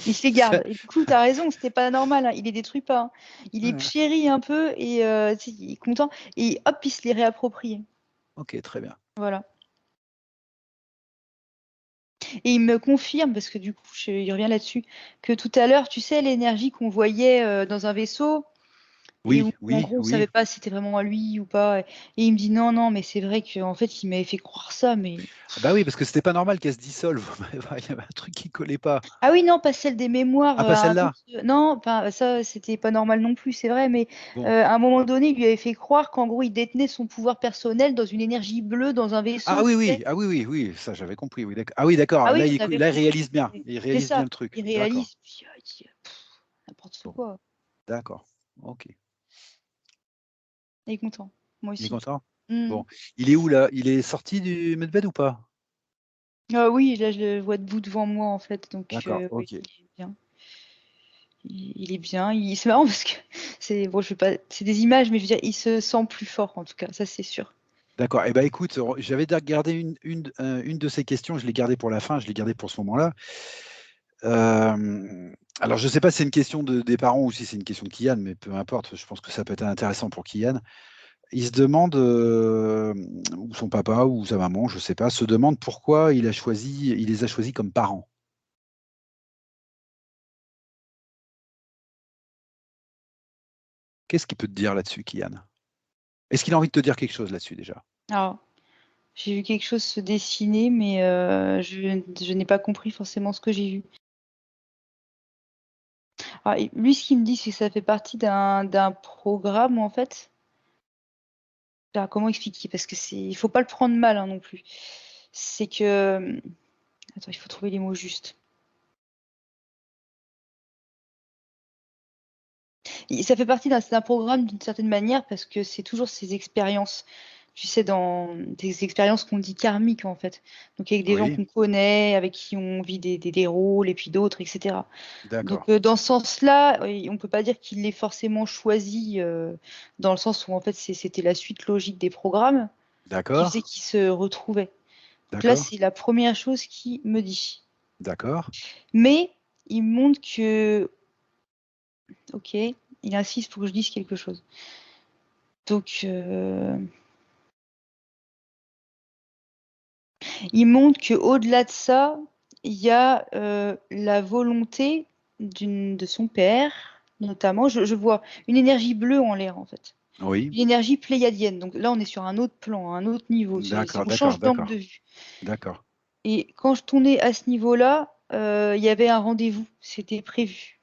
Il se les garde. Et du coup, t'as raison, c'était pas normal, hein. Il les détruit pas, hein. Il les Ouais. chérit un peu et tu sais, il est content. Et hop, il se les réapproprie. Ok, très bien. Voilà. Et il me confirme, parce que du coup, il revient là-dessus, que tout à l'heure, tu sais, l'énergie qu'on voyait dans un vaisseau, et où Oui, en oui, gros on oui. savait pas si c'était vraiment à lui ou pas. Et il me dit non, non, mais c'est vrai qu'en fait il m'avait fait croire ça, mais Ah bah oui, parce que c'était pas normal qu'elle se dissolve. Il y avait un truc qui collait pas. ah oui non, pas celle des mémoires, Ah, pas un celle-là. autre. Non, enfin ça c'était pas normal non plus, c'est vrai, mais Bon. à un moment donné il lui avait fait croire qu'en gros il détenait son pouvoir personnel dans une énergie bleue dans un Ah vaisseau, oui, tu oui, sais. ah oui, oui, oui, ça j'avais compris. Oui, d'accord. Ah oui, Ah d'accord. oui, Là, on avait là, il compris. réalise bien. Il C'est réalise bien ça. le truc. Il D'accord. réalise, puis, il dit n'importe Bon, quoi. d'accord. Ok. Il est content, moi Il est aussi. content? Hmm. Bon. Il est où là? Il est sorti du medbed ou pas? Ah oui, là je le vois debout devant moi en fait, donc D'accord, oui, ok. il est bien. Il est bien. C'est marrant parce que c'est bon, je vais pas, c'est des images, mais je veux dire, il se sent plus fort en tout cas, ça c'est sûr. D'accord. Eh ben écoute, j'avais gardé une de ces questions, je l'ai gardée pour la fin, je l'ai gardée pour ce moment-là. Alors, je ne sais pas si c'est une question des parents ou si c'est une question de Kian, mais peu importe, je pense que ça peut être intéressant pour Kian. Il se demande, ou son papa ou sa maman, je ne sais pas, se demande pourquoi il les a choisis comme parents. Qu'est-ce qu'il peut te dire là-dessus, Kian? Est-ce qu'il a envie de te dire quelque chose là-dessus déjà? Alors, j'ai vu quelque chose se dessiner, mais je n'ai pas compris forcément ce que j'ai vu. Alors, lui, ce qu'il me dit, c'est que ça fait partie d'un programme, en fait. Alors, comment expliquer? Parce que il faut pas le prendre mal, hein, non plus. C'est que... Attends, il faut trouver les mots justes. Ça fait partie d'un programme d'une certaine manière parce que c'est toujours ces expériences, tu sais, dans des expériences qu'on dit karmiques en fait. Donc avec des gens Oui, qu'on connaît, avec qui on vit des rôles et puis d'autres, etc. Donc d'accord, dans ce sens-là, on ne peut pas dire qu'il l'ait forcément choisi dans le sens où en fait c'était la suite logique des programmes qui faisait d'accord, qu'il se retrouvait. Donc là, d'accord, c'est la première chose qu'il me dit. d'accord, Mais il montre que, ok, il insiste pour que je dise quelque chose. Donc, il montre qu'au-delà de ça, il y a la volonté de son père, notamment. Je vois une énergie bleue en l'air, en fait. oui, Une énergie pléiadienne. Donc là, on est sur un autre plan, un autre niveau. d'accord, On d'accord, change d'angle de d'accord, vue. d'accord, Et quand je tournais à ce niveau-là, il y avait un rendez-vous. C'était prévu.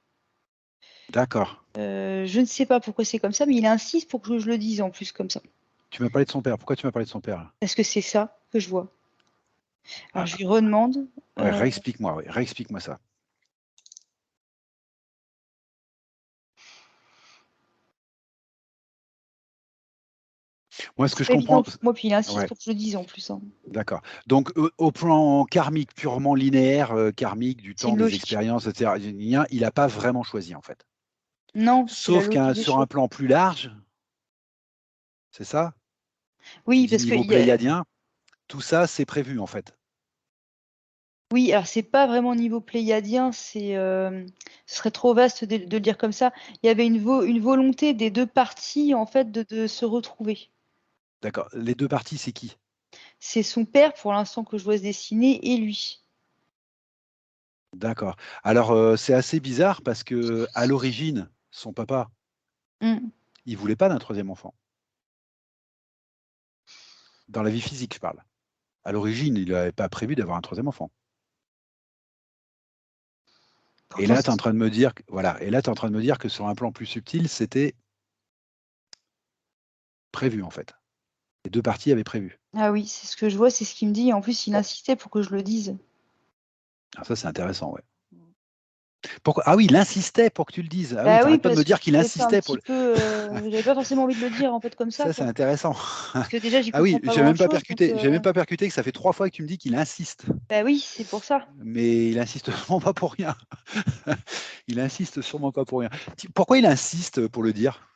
d'accord. Je ne sais pas pourquoi c'est comme ça, mais il insiste pour que je le dise en plus comme ça. Tu m'as parlé de son père. Pourquoi tu m'as parlé de son père là? Parce que c'est ça que je vois. Alors, je Ah, lui redemande. ouais, réexplique-moi, ouais, réexplique-moi ça. Moi, ce que C'est je pas évident comprends, pour moi, puis il insiste ouais, pour que je le dise en plus, hein. d'accord. Donc, au plan karmique, purement linéaire, karmique, du C'est temps, une des logique. expériences, etc., il n'a pas vraiment choisi, en fait. Non, c'est la Sauf logique des sur un choses. plan plus large, c'est ça? Tu Oui, dis parce que niveau pléiadien, tout ça, c'est prévu, en fait. oui, alors c'est pas vraiment niveau pléiadien, ce serait trop vaste de le dire comme ça. Il y avait une volonté des deux parties en fait de se retrouver. D'accord. Les deux parties, c'est qui? C'est son père pour l'instant que je vois se dessiner et lui. D'accord. Alors, c'est assez bizarre parce que à l'origine, son papa, Mm. il voulait pas d'un troisième enfant. Dans la vie physique, je parle. À l'origine, il n'avait pas prévu d'avoir un troisième enfant. Et Pourtant, là, tu es en train de me dire, voilà. Et là, tu es en train de me dire que sur un plan plus subtil, c'était prévu, en fait. Les deux parties avaient prévu. ah oui, c'est ce que je vois, c'est ce qu'il me dit. En plus, il Bon, insistait pour que je le dise. alors ça, c'est intéressant, ouais. Pourquoi? Ah oui, il insistait pour que tu le dises. Ah oui, Bah oui, t'arrêtes pas de me parce que dire je qu'il trouvais ça un insistait petit pour. peu. J'avais pas forcément envie de le dire en fait comme ça, Ça, c'est quoi. intéressant. Parce que déjà, j'y Ah oui, comprends pas grand-chose, donc. j'ai même pas percuté que ça fait 3 fois que tu me dis qu'il insiste. Bah oui, c'est pour ça. Mais il insiste sûrement pas pour rien. Il insiste sûrement pas pour rien. Pourquoi il insiste pour le dire?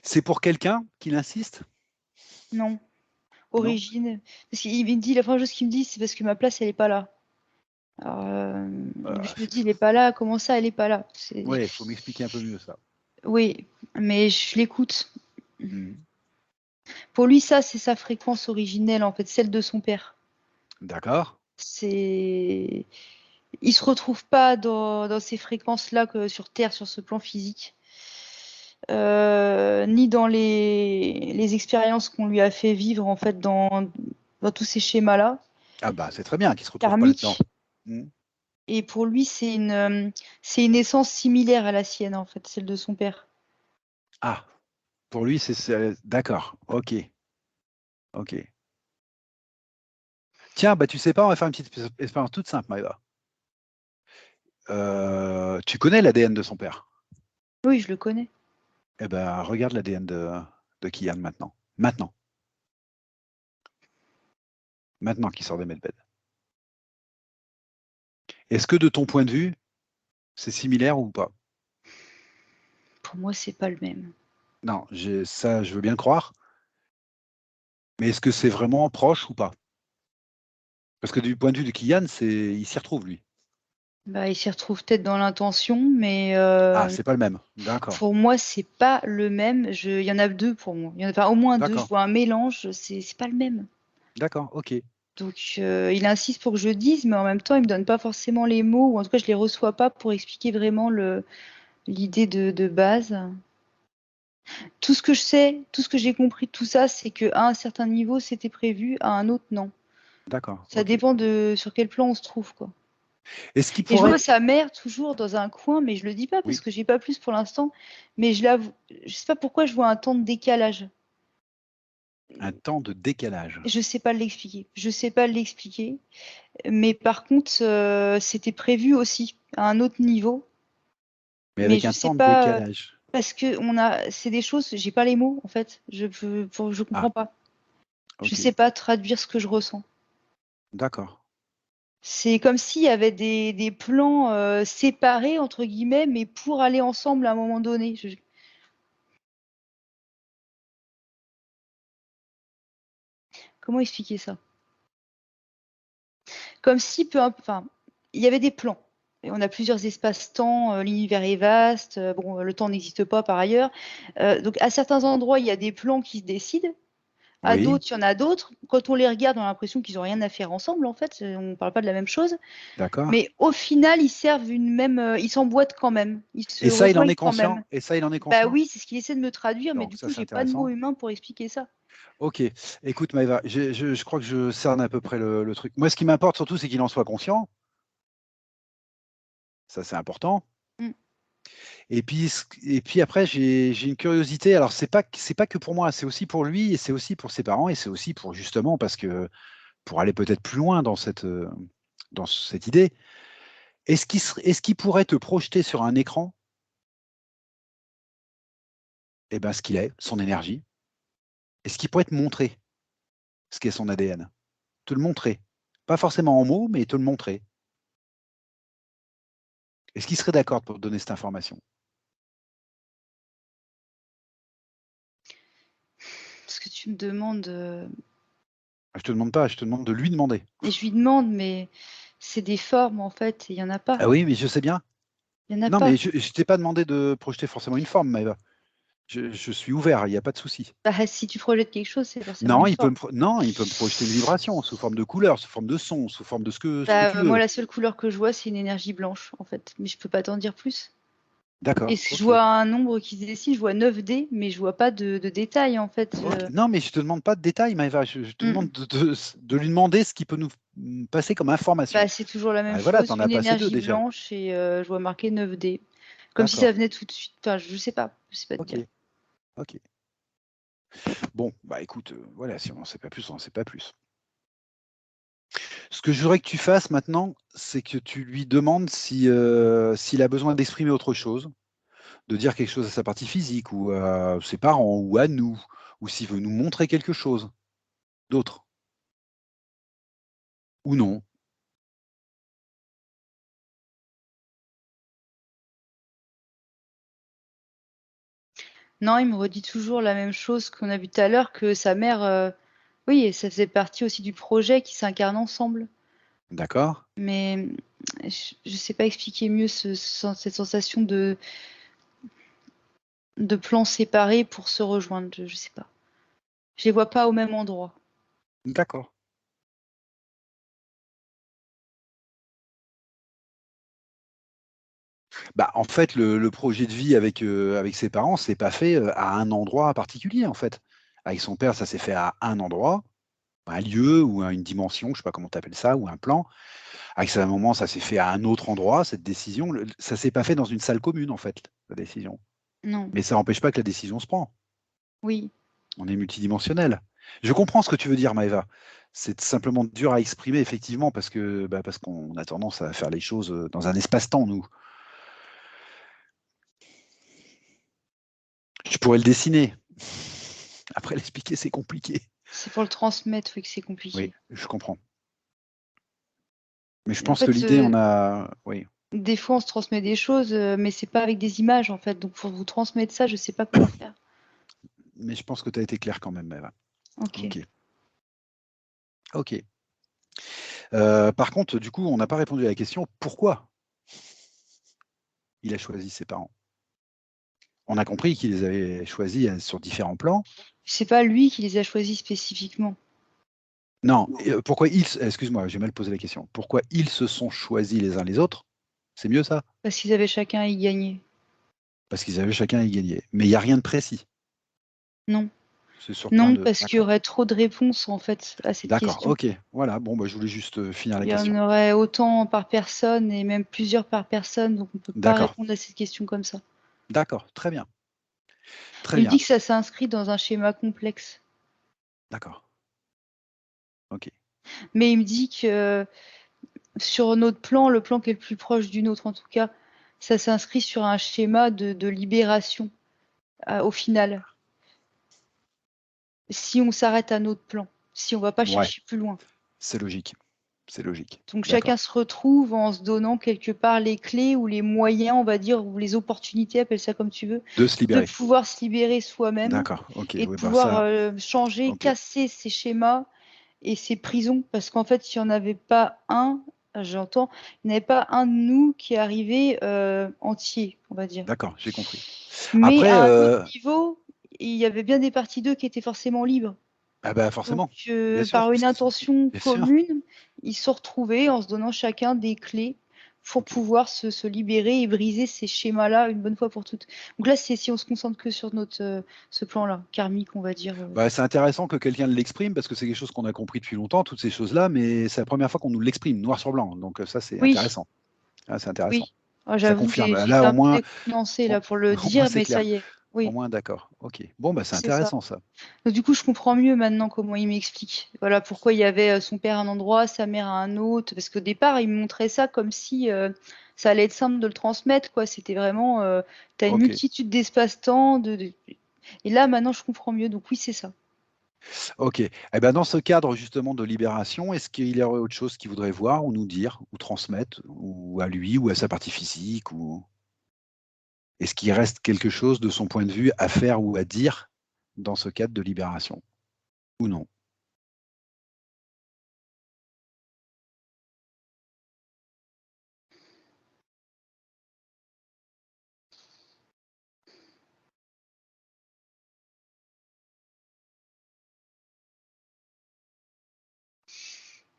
C'est pour quelqu'un qu'il insiste? Non. Non? Origine. Parce qu'il me dit, la première chose qu'il me dit, c'est parce que ma place, elle est pas là. Alors, je me dis, il est pas là, comment ça, elle est pas là? Ouais, il faut m'expliquer un peu mieux ça. Oui, mais je l'écoute. Mhm. Pour lui, ça, c'est sa fréquence originelle, en fait, celle de son père. D'accord? C'est... Il se retrouve pas dans ces fréquences-là que sur Terre, sur ce plan physique. Ni dans les expériences qu'on lui a fait vivre, en fait, dans tous ces schémas-là, Ah bah c'est très bien qu'il se retrouve pas là-dedans. karmiques. Mhm. Et pour lui, c'est une essence similaire à la sienne, en fait, celle de son père. Ah, pour lui, d'accord. Ok, ok. Tiens, bah tu sais pas, on va faire une petite expérience toute simple, Maëva. Tu connais l'ADN de son père? Oui, je le connais. Eh ben, regarde l'ADN de Kian maintenant. Maintenant. Maintenant qu'il sort des medbeds. Est-ce que de ton point de vue, c'est similaire ou pas? Pour moi, c'est pas le même. Non, ça, je veux bien le croire. Mais est-ce que c'est vraiment proche ou pas? Parce que du point de vue de Kian, il s'y retrouve, lui. Bah, il s'y retrouve peut-être dans l'intention, mais Ah, c'est pas le même. D'accord. pour moi, c'est pas le même. Il y en a deux pour moi. Il y en a enfin, au moins deux. Je D'accord. vois un mélange. C'est pas le même. D'accord. Ok. Donc, il insiste pour que je dise, mais en même temps, il me donne pas forcément les mots, ou en tout cas, je les reçois pas pour expliquer vraiment l'idée de base. Tout ce que je sais, tout ce que j'ai compris de tout ça, c'est qu'à un certain niveau, c'était prévu, à un autre, non. D'accord, Ça ok. dépend de sur quel plan on se trouve, quoi. Est-ce qu'il Et je pourrait... vois sa mère toujours dans un coin, mais je le dis pas parce Oui, que j'ai pas plus pour l'instant, mais je sais pas pourquoi je vois un temps de décalage. un temps de décalage. Je sais pas l'expliquer. Je sais pas l'expliquer. Mais par contre, c'était prévu aussi à un autre niveau. Mais Mais avec je un sais temps de pas décalage. parce que c'est des choses, j'ai pas les mots en fait. Je Ah, comprends pas. Je ok. sais pas traduire ce que je ressens. D'accord. C'est comme s'il y avait des plans séparés entre guillemets, mais pour aller ensemble à un moment donné. Comment expliquer ça? Comme si enfin, il y avait des plans. Et on a plusieurs espaces-temps, l'univers est vaste, bon, le temps n'existe pas par ailleurs. Donc à certains endroits, il y a des plans qui se décident. À Oui, d'autres, il y en a d'autres. Quand on les regarde, on a l'impression qu'ils ont rien à faire ensemble, en fait. On ne parle pas de la même chose. d'accord. Mais au final, ils servent une même. Ils s'emboîtent quand même. Ils se Et ça, il en rejoignent est quand conscient? même. Et ça, il en est Bah conscient? oui, c'est ce qu'il essaie de me traduire, mais Donc du ça, coup, c'est j'ai pas de mots intéressant. humains pour expliquer ça. Ok. Écoute, Maëva, je crois que je cerne à peu près le truc. Moi, ce qui m'importe surtout, c'est qu'il en soit conscient. Ça, c'est important. Mm. Et puis après, j'ai une curiosité. Alors, c'est pas que pour moi, c'est aussi pour lui, et c'est aussi pour ses parents, et c'est aussi pour justement parce que pour aller peut-être plus loin dans cette idée. Est-ce qu'il pourrait te projeter sur un écran, eh ben, ce qu'il est, son énergie? Est-ce qu'il pourrait te montrer ce qu'est son ADN? Te le montrer. Pas forcément en mots, mais te le montrer. Est-ce qu'il serait d'accord pour te donner cette information? Parce que tu me demandes. Je te demande pas, je te demande de lui demander. Et je lui demande, mais c'est des formes, en fait, et il y en a pas. Ah oui, mais je sais bien. Il y en a Non, mais pas. je t'ai pas demandé de projeter forcément une forme, Maëva. Je suis ouvert, il n'y a pas de souci. Bah, si tu projettes quelque chose, c'est forcément Non, une forme. non, il peut me projeter une vibration sous forme de couleur, sous forme de son, sous forme de ce que tu Bah, moi, veux. la seule couleur que je vois, c'est une énergie blanche, en fait. Mais je peux pas t'en dire plus. Et D'accord, si je ok. vois un nombre qui se dessine, je vois 9D, mais je vois pas de détails, en fait. Ok. Non, mais je te demande pas de détails, Maëva. Je te demande Mm. de lui demander ce qui peut nous passer comme information. Bah, c'est toujours la même Ah, voilà, chose, t'en as une passé deux énergie déjà. blanche et je vois marqué 9D. Comme si ça D'accord. venait tout de suite. Enfin, je sais pas te Ok. dire. Ok. Bon, bah écoute, voilà, si on n'en sait pas plus, on n'en sait pas plus. Ce que je voudrais que tu fasses maintenant, c'est que tu lui demandes s'il a besoin d'exprimer autre chose, de dire quelque chose à sa partie physique, ou à ses parents, ou à nous, ou s'il veut nous montrer quelque chose d'autre, ou non. Non, il me redit toujours la même chose qu'on a vu tout à l'heure, que sa mère, oui, et ça faisait partie aussi du projet qui s'incarne ensemble. D'accord? Mais je sais pas expliquer mieux cette sensation de plans séparés pour se rejoindre. Je sais pas. Je les vois pas au même endroit. D'accord. Bah, en fait, le projet de vie avec ses parents, c'est pas fait à un endroit particulier, en fait. Avec son père, ça s'est fait à un endroit, un lieu ou une dimension, je ne sais pas comment tu appelles ça, ou un plan. Avec sa maman, ça s'est fait à un autre endroit, cette décision. Ça s'est pas fait dans une salle commune, en fait, la décision. Non. Mais ça n'empêche pas que la décision se prend. Oui. On est multidimensionnel. Je comprends ce que tu veux dire, Maëva. C'est simplement dur à exprimer, effectivement, parce qu'on a tendance à faire les choses dans un espace-temps, nous. Je pourrais le dessiner. Après, l'expliquer, c'est compliqué. C'est pour le transmettre, oui, que c'est Oui, compliqué. je comprends. Mais je En pense que fait, l'idée, on a. Oui, des fois, on se transmet des choses, mais c'est pas avec des images, en fait. Donc, pour vous transmettre ça, je sais pas comment faire. mais je pense que tu as été clair quand même, Maëva. Ok. Ok. Ok. Par contre, du coup, on n'a pas répondu à la question pourquoi il a choisi ses parents. On a compris qu'il les avait choisis sur différents plans. C'est pas lui qui les a choisis spécifiquement. Non, excuse-moi, j'ai mal posé la question. Pourquoi ils se sont choisis les uns les autres? C'est mieux ça? Parce qu'ils avaient chacun à y gagner. Parce qu'ils avaient chacun à y gagner. Mais il n'y a rien de précis. Non. C'est sur plein Non, de. parce qu'il y D'accord. aurait trop de réponses en fait à cette D'accord, question. ok. Voilà, bon, bah, je voulais juste finir la Il y en question. aurait autant par personne et même plusieurs par personne, donc on ne peut pas D'accord, répondre à cette question comme ça. d'accord, très bien. Très Il me bien, dit que ça s'inscrit dans un schéma complexe. d'accord. Ok. Mais il me dit que sur notre plan, le plan qui est le plus proche du nôtre en tout cas, ça s'inscrit sur un schéma de libération au final. Si on s'arrête à notre plan, si on ne va pas Ouais, chercher plus loin. c'est logique. C'est logique. Donc chacun D'accord. se retrouve en se donnant quelque part les clés ou les moyens, on va dire, ou les opportunités, appelle ça comme tu veux, De se de libérer. pouvoir se libérer soi-même D'accord, ok. et de Oui, bah pouvoir ça, changer, ok. casser ces schémas et ces prisons. Parce qu'en fait, s'il n'y en avait pas un, j'entends, il n'y avait pas un de nous qui arrivait entier, on va dire. D'accord, j'ai compris. Mais Après, à un autre niveau, il y avait bien des parties d'eux qui étaient forcément libres. ah bah Donc, forcément, bien sûr, par une intention bien sûr. commune, ils se sont retrouvés en se donnant chacun des clés pour Ok. pouvoir se libérer et briser ces schémas-là une bonne fois pour toutes. Donc là, c'est si on se concentre que sur notre ce plan-là, karmique, on va dire. Bah, c'est intéressant que quelqu'un l'exprime parce que c'est quelque chose qu'on a compris depuis longtemps, toutes ces choses-là, mais c'est la première fois qu'on nous l'exprime, noir sur blanc. Donc ça, c'est Oui, intéressant. Ah, c'est intéressant. oui. Ah, Ça j'avoue, confirme. j'étais Là, au un peu moins, décontenancée au, là pour le au moins dire, c'est mais ça clair. y est. Au Oui, moins, d'accord. Ok. Bon, bah, c'est c'est ça. intéressant ça. Donc, du coup, je comprends mieux maintenant comment il m'explique. Voilà pourquoi il y avait son père à un endroit, sa mère à un autre. Parce qu'au départ, il me montrait ça comme si ça allait être simple de le transmettre, quoi. C'était vraiment, tu as une Ok. multitude d'espace-temps. Et là, maintenant, je comprends mieux. Donc, oui, c'est ça. Ok. Eh ben, dans ce cadre justement de libération, est-ce qu'il y aurait autre chose qu'il voudrait voir ou nous dire ou transmettre, ou à lui ou à sa partie physique, ou est-ce qu'il reste quelque chose de son point de vue à faire ou à dire dans ce cadre de libération ou non?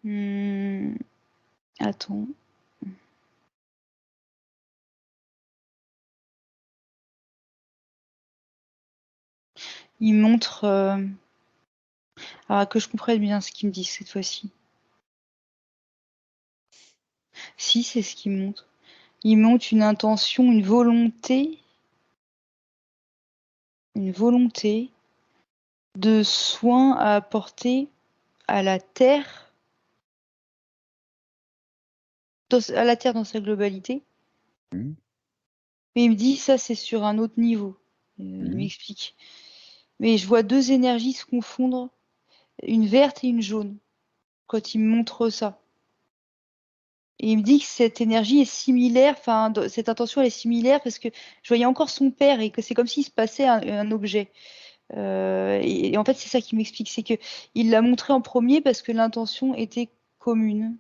Hmm, attends. Il montre. Que je comprenne bien ce qu'il me dit cette fois-ci. Si, c'est ce qu'il montre. Il montre une intention, une volonté de soins à apporter à la Terre, à la Terre dans sa globalité. Hmm. Mais il me dit, ça, c'est sur un autre niveau. Il Hmm. m'explique. Mais je vois deux énergies se confondre, une verte et une jaune, quand il me montre ça. Et il me dit que cette énergie est similaire, enfin, cette intention, elle est similaire parce que je voyais encore son père et que c'est comme s'il se passait un objet. Et en fait, c'est ça qui m'explique, c'est que il l'a montré en premier parce que l'intention était commune.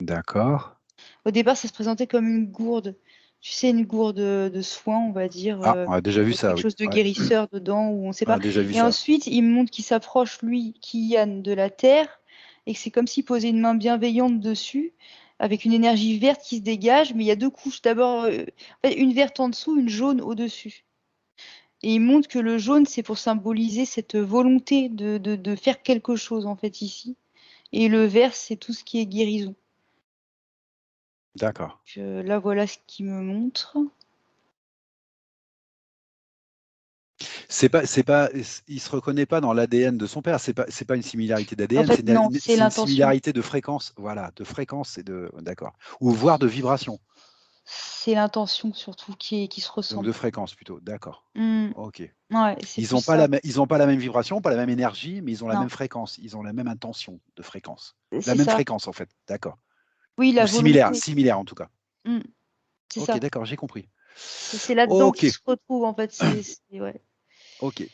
D'accord. Au départ, ça se présentait comme une gourde. Tu sais, une gourde de soins, on va dire, Ah, on a déjà vu avec ça, quelque oui. chose de Ouais, guérisseur dedans, ou on ne sait on pas. a déjà vu Et ça. ensuite, il me montre qu'il s'approche, lui, Kian, de la terre, et que c'est comme s'il posait une main bienveillante dessus, avec une énergie verte qui se dégage, mais il y a deux couches. D'abord, en fait, une verte en dessous, une jaune au-dessus. Et il montre que le jaune, c'est pour symboliser cette volonté de faire quelque chose, en fait, ici. Et le vert, c'est tout ce qui est guérison. D'accord. Là, voilà ce qu'il me montre. Il se reconnaît pas dans l'ADN de son père. C'est pas une similarité En d'ADN, fait, non, c'est c'est une l'intention. similarité de fréquence. Voilà, de fréquence et de, d'accord. Ou voire de vibration. C'est l'intention surtout qui se Donc de ressemble. fréquence plutôt. D'accord. Mmh. Ok. Ouais, c'est plus ça. Ils ont pas la même vibration, pas la même énergie, mais ils ont la Non, même fréquence. Ils ont la même intention de fréquence. La c'est même ça. fréquence en fait. D'accord. Oui, Ou la similaire, volonté. similaire en tout cas. Mmh, c'est Ok, ça. d'accord, j'ai compris. C'est là-dedans Ok, qu'ils se retrouvent, en fait. Ouais. ok.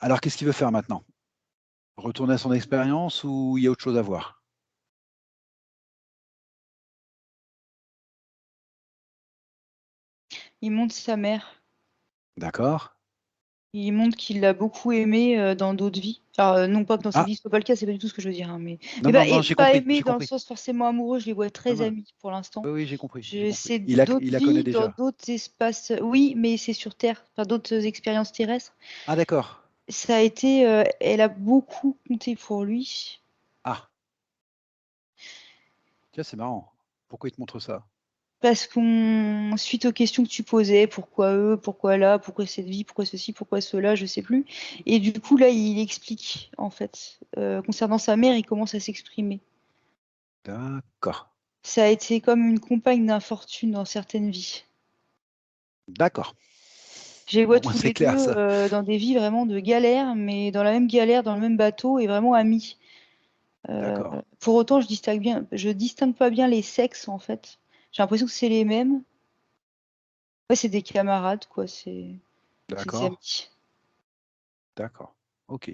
Alors qu'est-ce qu'il veut faire maintenant? Retourner à son expérience ou il y a autre chose à voir? Il montre sa mère. D'accord. Il montre qu'il l'a beaucoup aimée dans d'autres vies. Alors, non pas que dans cette Ah, vie ce soit pas le cas, c'est pas du tout ce que je veux dire, hein, mais non, bah, non, non, j'ai pas compris, aimé j'ai dans le compris. sens forcément amoureux, je les vois Non, très non, amis pour l'instant. oui, oui, j'ai compris, j'ai compris. C'est Il d'autres la connaît vies dans déjà. d'autres espaces, oui, mais c'est sur Terre, enfin d'autres expériences terrestres. Ah, d'accord. Ça a été, elle a beaucoup compté pour lui. Ah, tiens, c'est marrant. Pourquoi il te montre ça? Parce qu'on suite aux questions que tu posais, pourquoi eux, pourquoi là, pourquoi cette vie, pourquoi ceci, pourquoi cela, je sais plus. Et du coup, là, il explique, en fait. Concernant sa mère, il commence à s'exprimer. D'accord. Ça a été comme une compagne d'infortune dans certaines vies. D'accord. Je les vois Au moins, tous c'est les deux clair, ça. dans des vies vraiment de galère, mais dans la même galère, dans le même bateau et vraiment amis. Euh, D'accord. pour autant, je distingue pas bien les sexes en fait. J'ai l'impression que c'est les mêmes. Ouais, c'est des camarades, quoi. C'est des D'accord. amis. D'accord. Ok.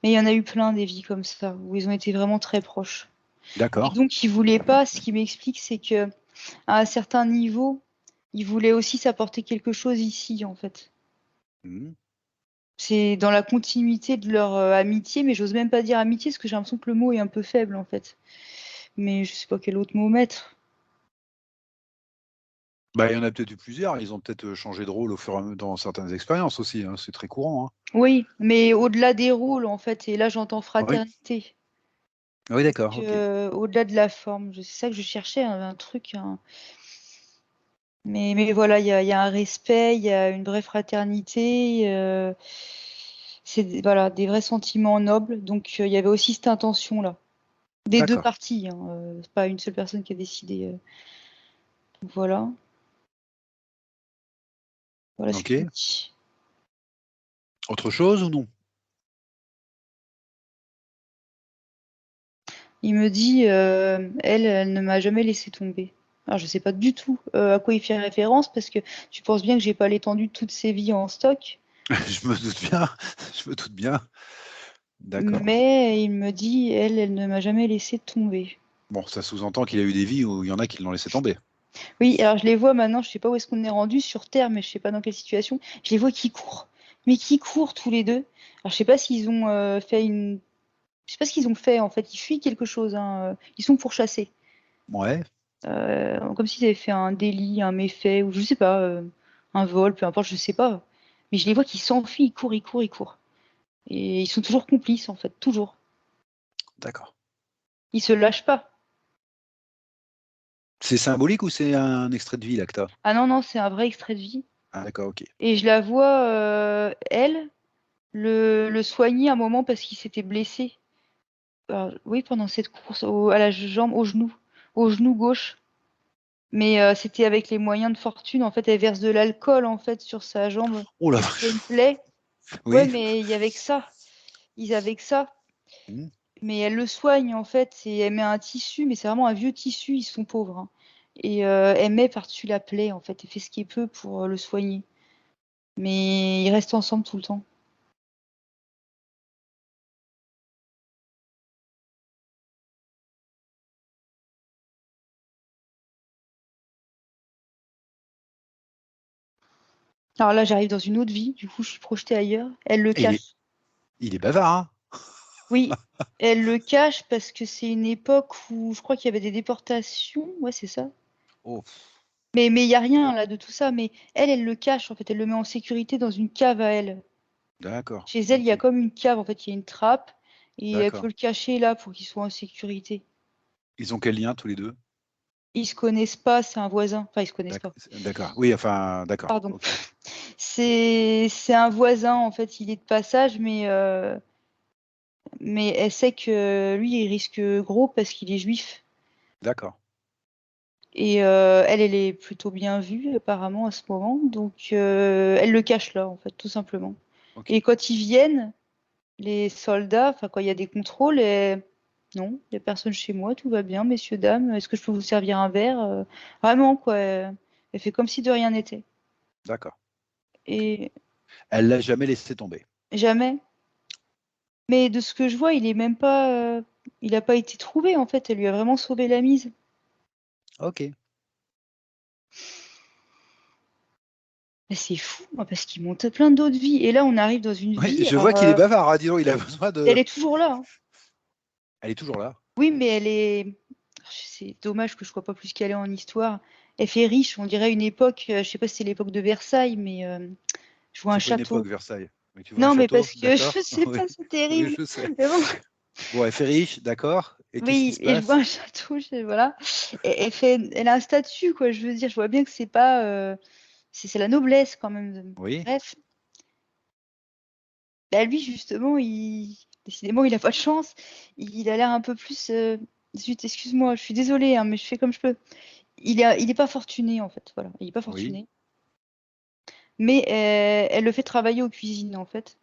Mais il y en a eu plein des vies comme ça où ils ont été vraiment très proches. Et D'accord. donc, ils voulaient pas. Ce qui m'explique, c'est que à un certain niveau, ils voulaient aussi s'apporter quelque chose ici, en fait. Mhm. C'est dans la continuité de leur amitié, mais j'ose même pas dire amitié parce que j'ai l'impression que le mot est un peu faible en fait. Mais je sais pas quel autre mot mettre. Bah, il y en a peut-être eu plusieurs. Ils ont peut-être changé de rôle au fur et à mesure dans certaines expériences aussi, hein. C'est très courant, hein. Oui, mais au-delà des rôles en fait, et là j'entends Oui. fraternité. Oui, d'accord. Ok. Au-delà de la forme, c'est ça que je cherchais, un truc. Mais voilà, il y a un respect, il y a une vraie fraternité. C'est voilà, des vrais sentiments nobles. Donc il y avait aussi cette intention-là. Des deux D'accord. parties, hein, c'est pas une seule personne qui a décidé. Donc voilà. Voilà ce Ok. qu'il me dit. Autre chose ou non? Il me dit, elle ne m'a jamais laissé tomber. Alors je sais pas du tout à quoi il fait référence parce que tu penses bien que j'ai pas l'étendue de toutes ses vies en stock. Je me doute bien. Je me doute bien. D'accord. Mais il me dit, elle ne m'a jamais laissé tomber. Bon, ça sous-entend qu'il a eu des vies où il y en a qui l'ont laissé tomber. Oui, alors je les vois maintenant, je sais pas où est-ce qu'on est rendu sur Terre, mais je sais pas dans quelle situation. Je les vois qui courent. Mais qui courent tous les deux. Alors je sais pas s'ils ont fait une. Je sais pas ce qu'ils ont fait en fait. Ils fuient quelque chose, hein. Ils sont pourchassés. Ouais. Comme s'ils avaient fait un délit, un méfait, ou je sais pas, un vol, peu importe, je sais pas. Mais je les vois qui s'enfuient, ils courent, ils courent, ils courent. Et ils sont toujours complices, en fait, toujours. D'accord. Ils se lâchent pas. C'est symbolique ou c'est un extrait de vie, l'ACTA? Ah non, non, c'est un vrai extrait de vie. Ah, d'accord, ok. Et je la vois, elle, le soigner un moment parce qu'il s'était blessé. Alors, oui, pendant cette course, à la jambe, au genou gauche. Mais c'était avec les moyens de fortune. En fait, elle verse de l'alcool, en fait, sur sa jambe Oh la parce qu'il y a vache. une plaie. Ouais, Oui. mais il y avait que ça. Ils avaient que ça. Mhm. Mais elle le soigne en fait, et elle met un tissu, mais c'est vraiment un vieux tissu, ils sont pauvres, hein. Et elle met par-dessus la plaie en fait, elle fait ce qu'elle peut pour le soigner. Mais ils restent ensemble tout le temps. Alors là, j'arrive dans une autre vie, du coup, je suis projetée ailleurs. Elle le Et cache. il est bavard, hein? Oui, elle le cache parce que c'est une époque où je crois qu'il y avait des déportations. Ouais, c'est ça. Oh, Mais il y a rien là de tout ça. Mais elle le cache en fait. Elle le met en sécurité dans une cave à elle. d'accord. Chez elle, il y a Ok. comme une cave, en fait, il y a une trappe et elle peut D'accord. le cacher là pour qu'il soit en sécurité. Ils ont quel lien tous les deux? Ils se connaissent pas, c'est un voisin. Enfin, ils se connaissent pas. D'accord. Oui, enfin, d'accord. Pardon. Ok. C'est un voisin, en fait, il est de passage, mais elle sait que lui, il risque gros parce qu'il est juif. D'accord. Et elle est plutôt bien vue, apparemment, à ce moment. Donc, elle le cache là, en fait, tout simplement. Ok. Et quand ils viennent, les soldats, enfin, quand il y a des contrôles, non, il n'y a personne chez moi, tout va bien, messieurs, dames. Est-ce que je peux vous servir un verre? Vraiment, quoi. Elle fait comme si de rien n'était. D'accord. Et Elle l'a jamais laissé tomber. jamais. Mais de ce que je vois, il est même pas. Il n'a pas été trouvé, en fait. Elle lui a vraiment sauvé la mise. Ok. Mais c'est fou, moi, parce qu'il monte plein d'autres vies. Et là, on arrive dans une Oui, vie. je vois Alors, qu'il est bavard, hein, dis donc, il a besoin elle de. est toujours là, hein. Elle est toujours là. Oui, mais elle est. C'est dommage que je ne vois pas plus qu'elle est en histoire. Elle fait riche, on dirait une époque. Je ne sais pas si c'est l'époque de Versailles, mais je vois un C'est pas une château. époque, Versailles. Mais tu vois un Non, mais château, parce que je d'accord? sais Oui, pas, c'est oui, terrible. je sais. Mais bon, Bon, elle fait riche, d'accord. Et qu'est-ce qui oui, se et je vois passe? un château, voilà. Et elle a un statut, quoi. Je veux dire, je vois bien que c'est pas, c'est la noblesse quand même. Oui, Bref, bah, lui justement, décidément, il a pas de chance. Il a l'air un peu plus. Zut, excuse-moi, je suis désolée, hein, mais je fais comme je peux. Il est pas fortuné en fait, voilà. Il est pas oui, fortuné. Mais elle le fait travailler aux cuisines en fait.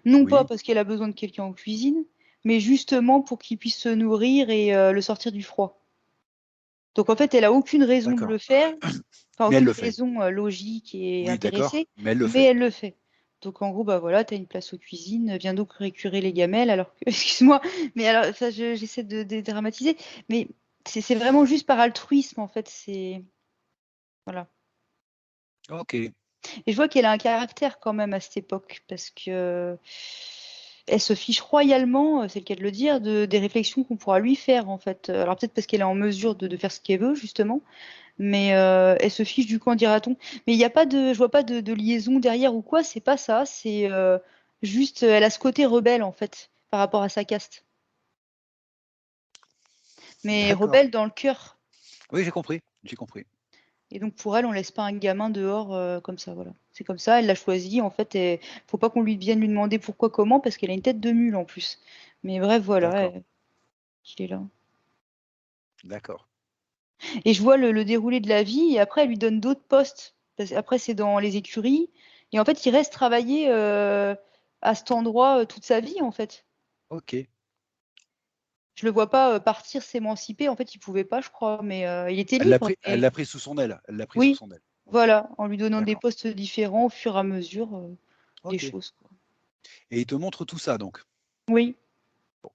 Non pas oui, parce qu'elle a besoin de quelqu'un en cuisine, mais justement pour qu'il puisse se nourrir et le sortir du froid. Donc en fait, elle a aucune raison de d'accord. le faire, enfin Mais elle aucune le fait. raison logique et Oui, d'accord. intéressée, Mais elle le mais fait. elle le fait. Donc en gros, bah voilà, t'as une place aux cuisines, viens donc récurer les gamelles, alors que, excuse-moi, mais alors ça, j'essaie de dédramatiser, mais c'est vraiment juste par altruisme en fait, c'est voilà. Ok, Et je vois qu'elle a un caractère quand même à cette époque, parce que elle se fiche royalement, c'est le cas de le dire, des réflexions qu'on pourra lui faire en fait. Alors peut-être parce qu'elle est en mesure de faire ce qu'elle veut justement, mais elle se fiche du camp, dira-t-on. Mais il y a pas de, je vois pas de liaison derrière ou quoi. C'est pas ça. C'est juste, elle a ce côté rebelle en fait par rapport à sa caste, mais d'accord. rebelle dans le cœur. Oui, j'ai compris. J'ai compris. Et donc pour elle, on laisse pas un gamin dehors comme ça, voilà. C'est comme ça, elle l'a choisi en fait. Et faut pas qu'on lui vienne lui demander pourquoi, comment, parce qu'elle a une tête de mule en plus. Mais bref, voilà, D'accord. qu'il est là. D'accord. Et je vois le déroulé de la vie. Et après, elle lui donne d'autres postes. Après, c'est dans les écuries. Et en fait, il reste travailler à cet endroit toute sa vie en fait. Ok. Je le vois pas partir s'émanciper. En fait, il pouvait pas, je crois, mais il était libre. Elle Mais l'a pris sous son aile. Elle l'a pris sous oui, son aile. voilà, en lui donnant des D'accord. postes différents au fur et à mesure des Ok. choses, quoi. Et il te montre tout ça, donc. Oui. Bon,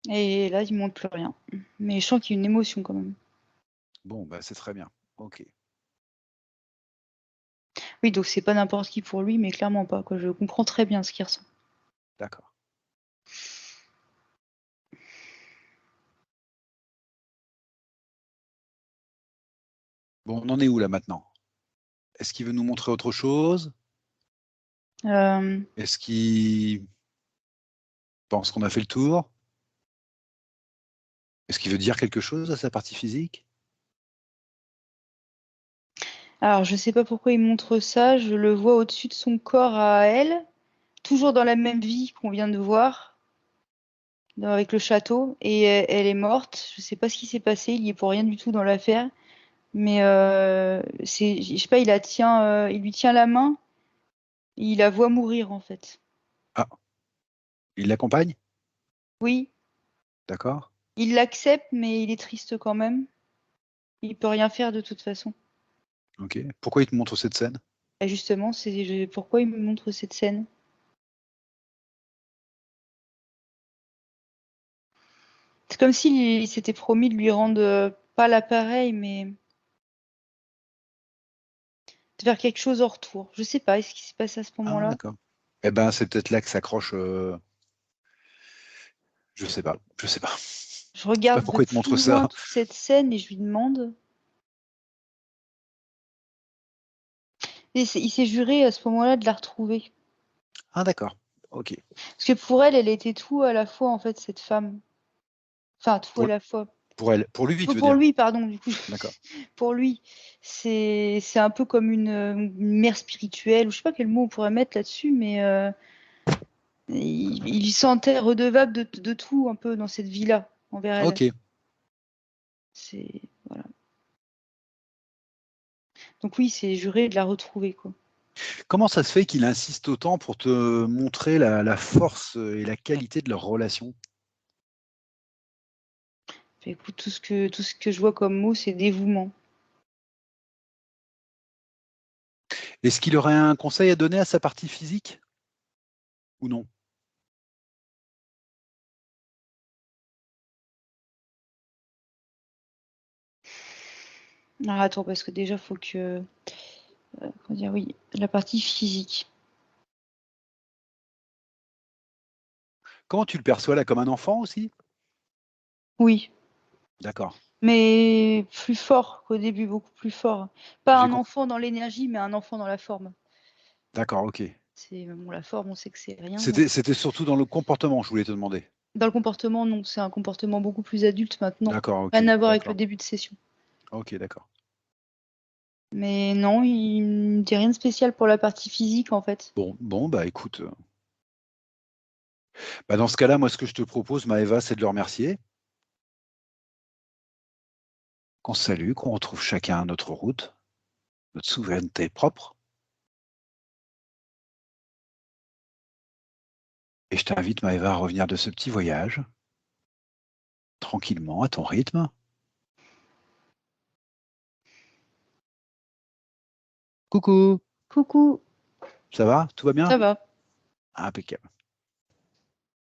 Et là, il montre plus rien. Mais je sens qu'il y a une émotion quand même. bon, bah, c'est très bien. Ok. Oui, donc c'est pas n'importe qui pour lui, mais clairement pas, quoi. Je comprends très bien ce qu'il ressent. D'accord. Bon, on en est où là maintenant? Est-ce qu'il veut nous montrer autre chose? Euh, Est-ce qu'il pense qu'on a fait le tour? Est-ce qu'il veut dire quelque chose à sa partie physique? Alors, je sais pas pourquoi il montre ça. Je le vois au-dessus de son corps à elle, toujours dans la même vie qu'on vient de voir, avec le château, et elle est morte. Je sais pas ce qui s'est passé. Il y est pour rien du tout dans l'affaire, mais je sais pas. Il lui tient la main, et il la voit mourir en fait. Ah, il l'accompagne? Oui, D'accord. il l'accepte, mais il est triste quand même. Il peut rien faire de toute façon. Ok. Pourquoi il te montre cette scène? Et justement, pourquoi il me montre cette scène. C'est comme s'il s'était promis de lui rendre pas l'appareil, mais de faire quelque chose en retour. Je sais pas, est-ce qu'il s'est passé à ce Ah, moment-là? d'accord. Eh ben, c'est peut-être là que s'accroche. Je sais pas. Je sais pas. Je Je sais pas regarde de pourquoi il te plus montre loin ça. toute cette scène et je lui demande. Et il s'est juré à ce moment-là de la retrouver. Ah, d'accord. Ok. Parce que pour elle, elle était tout à la fois, en fait, cette femme. Enfin, tout à Pour, la fois. pour elle. Pour lui, tu veux Pour dire. lui, pardon, du coup. D'accord. Pour lui, c'est un peu comme une mère spirituelle, ou je sais pas quel mot on pourrait mettre là-dessus, mais il se sentait redevable de tout un peu dans cette vie-là envers elle. Ok. C'est voilà. Donc oui, c'est juré de la retrouver, quoi. Comment ça se fait qu'il insiste autant pour te montrer la force et la qualité de leur relation? Fait, écoute, tout ce que je vois comme mot, c'est dévouement. Est-ce qu'il aurait un conseil à donner à sa partie physique ou non? Ah, attends, parce que déjà, faut que... comment dire, oui, la partie physique. Comment tu le perçois là, comme un enfant aussi? Oui, D'accord, mais plus fort qu'au début, beaucoup plus fort. Pas j'ai un compris. enfant dans l'énergie, mais un enfant dans la forme. D'accord, ok. C'est bon, la forme, on sait que c'est rien. C'était surtout dans le comportement, je voulais te demander. Dans le comportement, non, c'est un comportement beaucoup plus adulte maintenant. D'accord, ok, Rien à voir avec le d'accord. début de session. Ok, d'accord. Mais non, il me dit rien de spécial pour la partie physique, en fait. Bon, bah écoute. Bah, dans ce cas-là, moi, ce que je te propose, Maëva, c'est de le remercier, qu'on se salue, qu'on retrouve chacun notre route, notre souveraineté propre. Et je t'invite, Maëva, à revenir de ce petit voyage, tranquillement, à ton rythme. Coucou, Coucou, ça va? Tout va bien? ça va. Impeccable.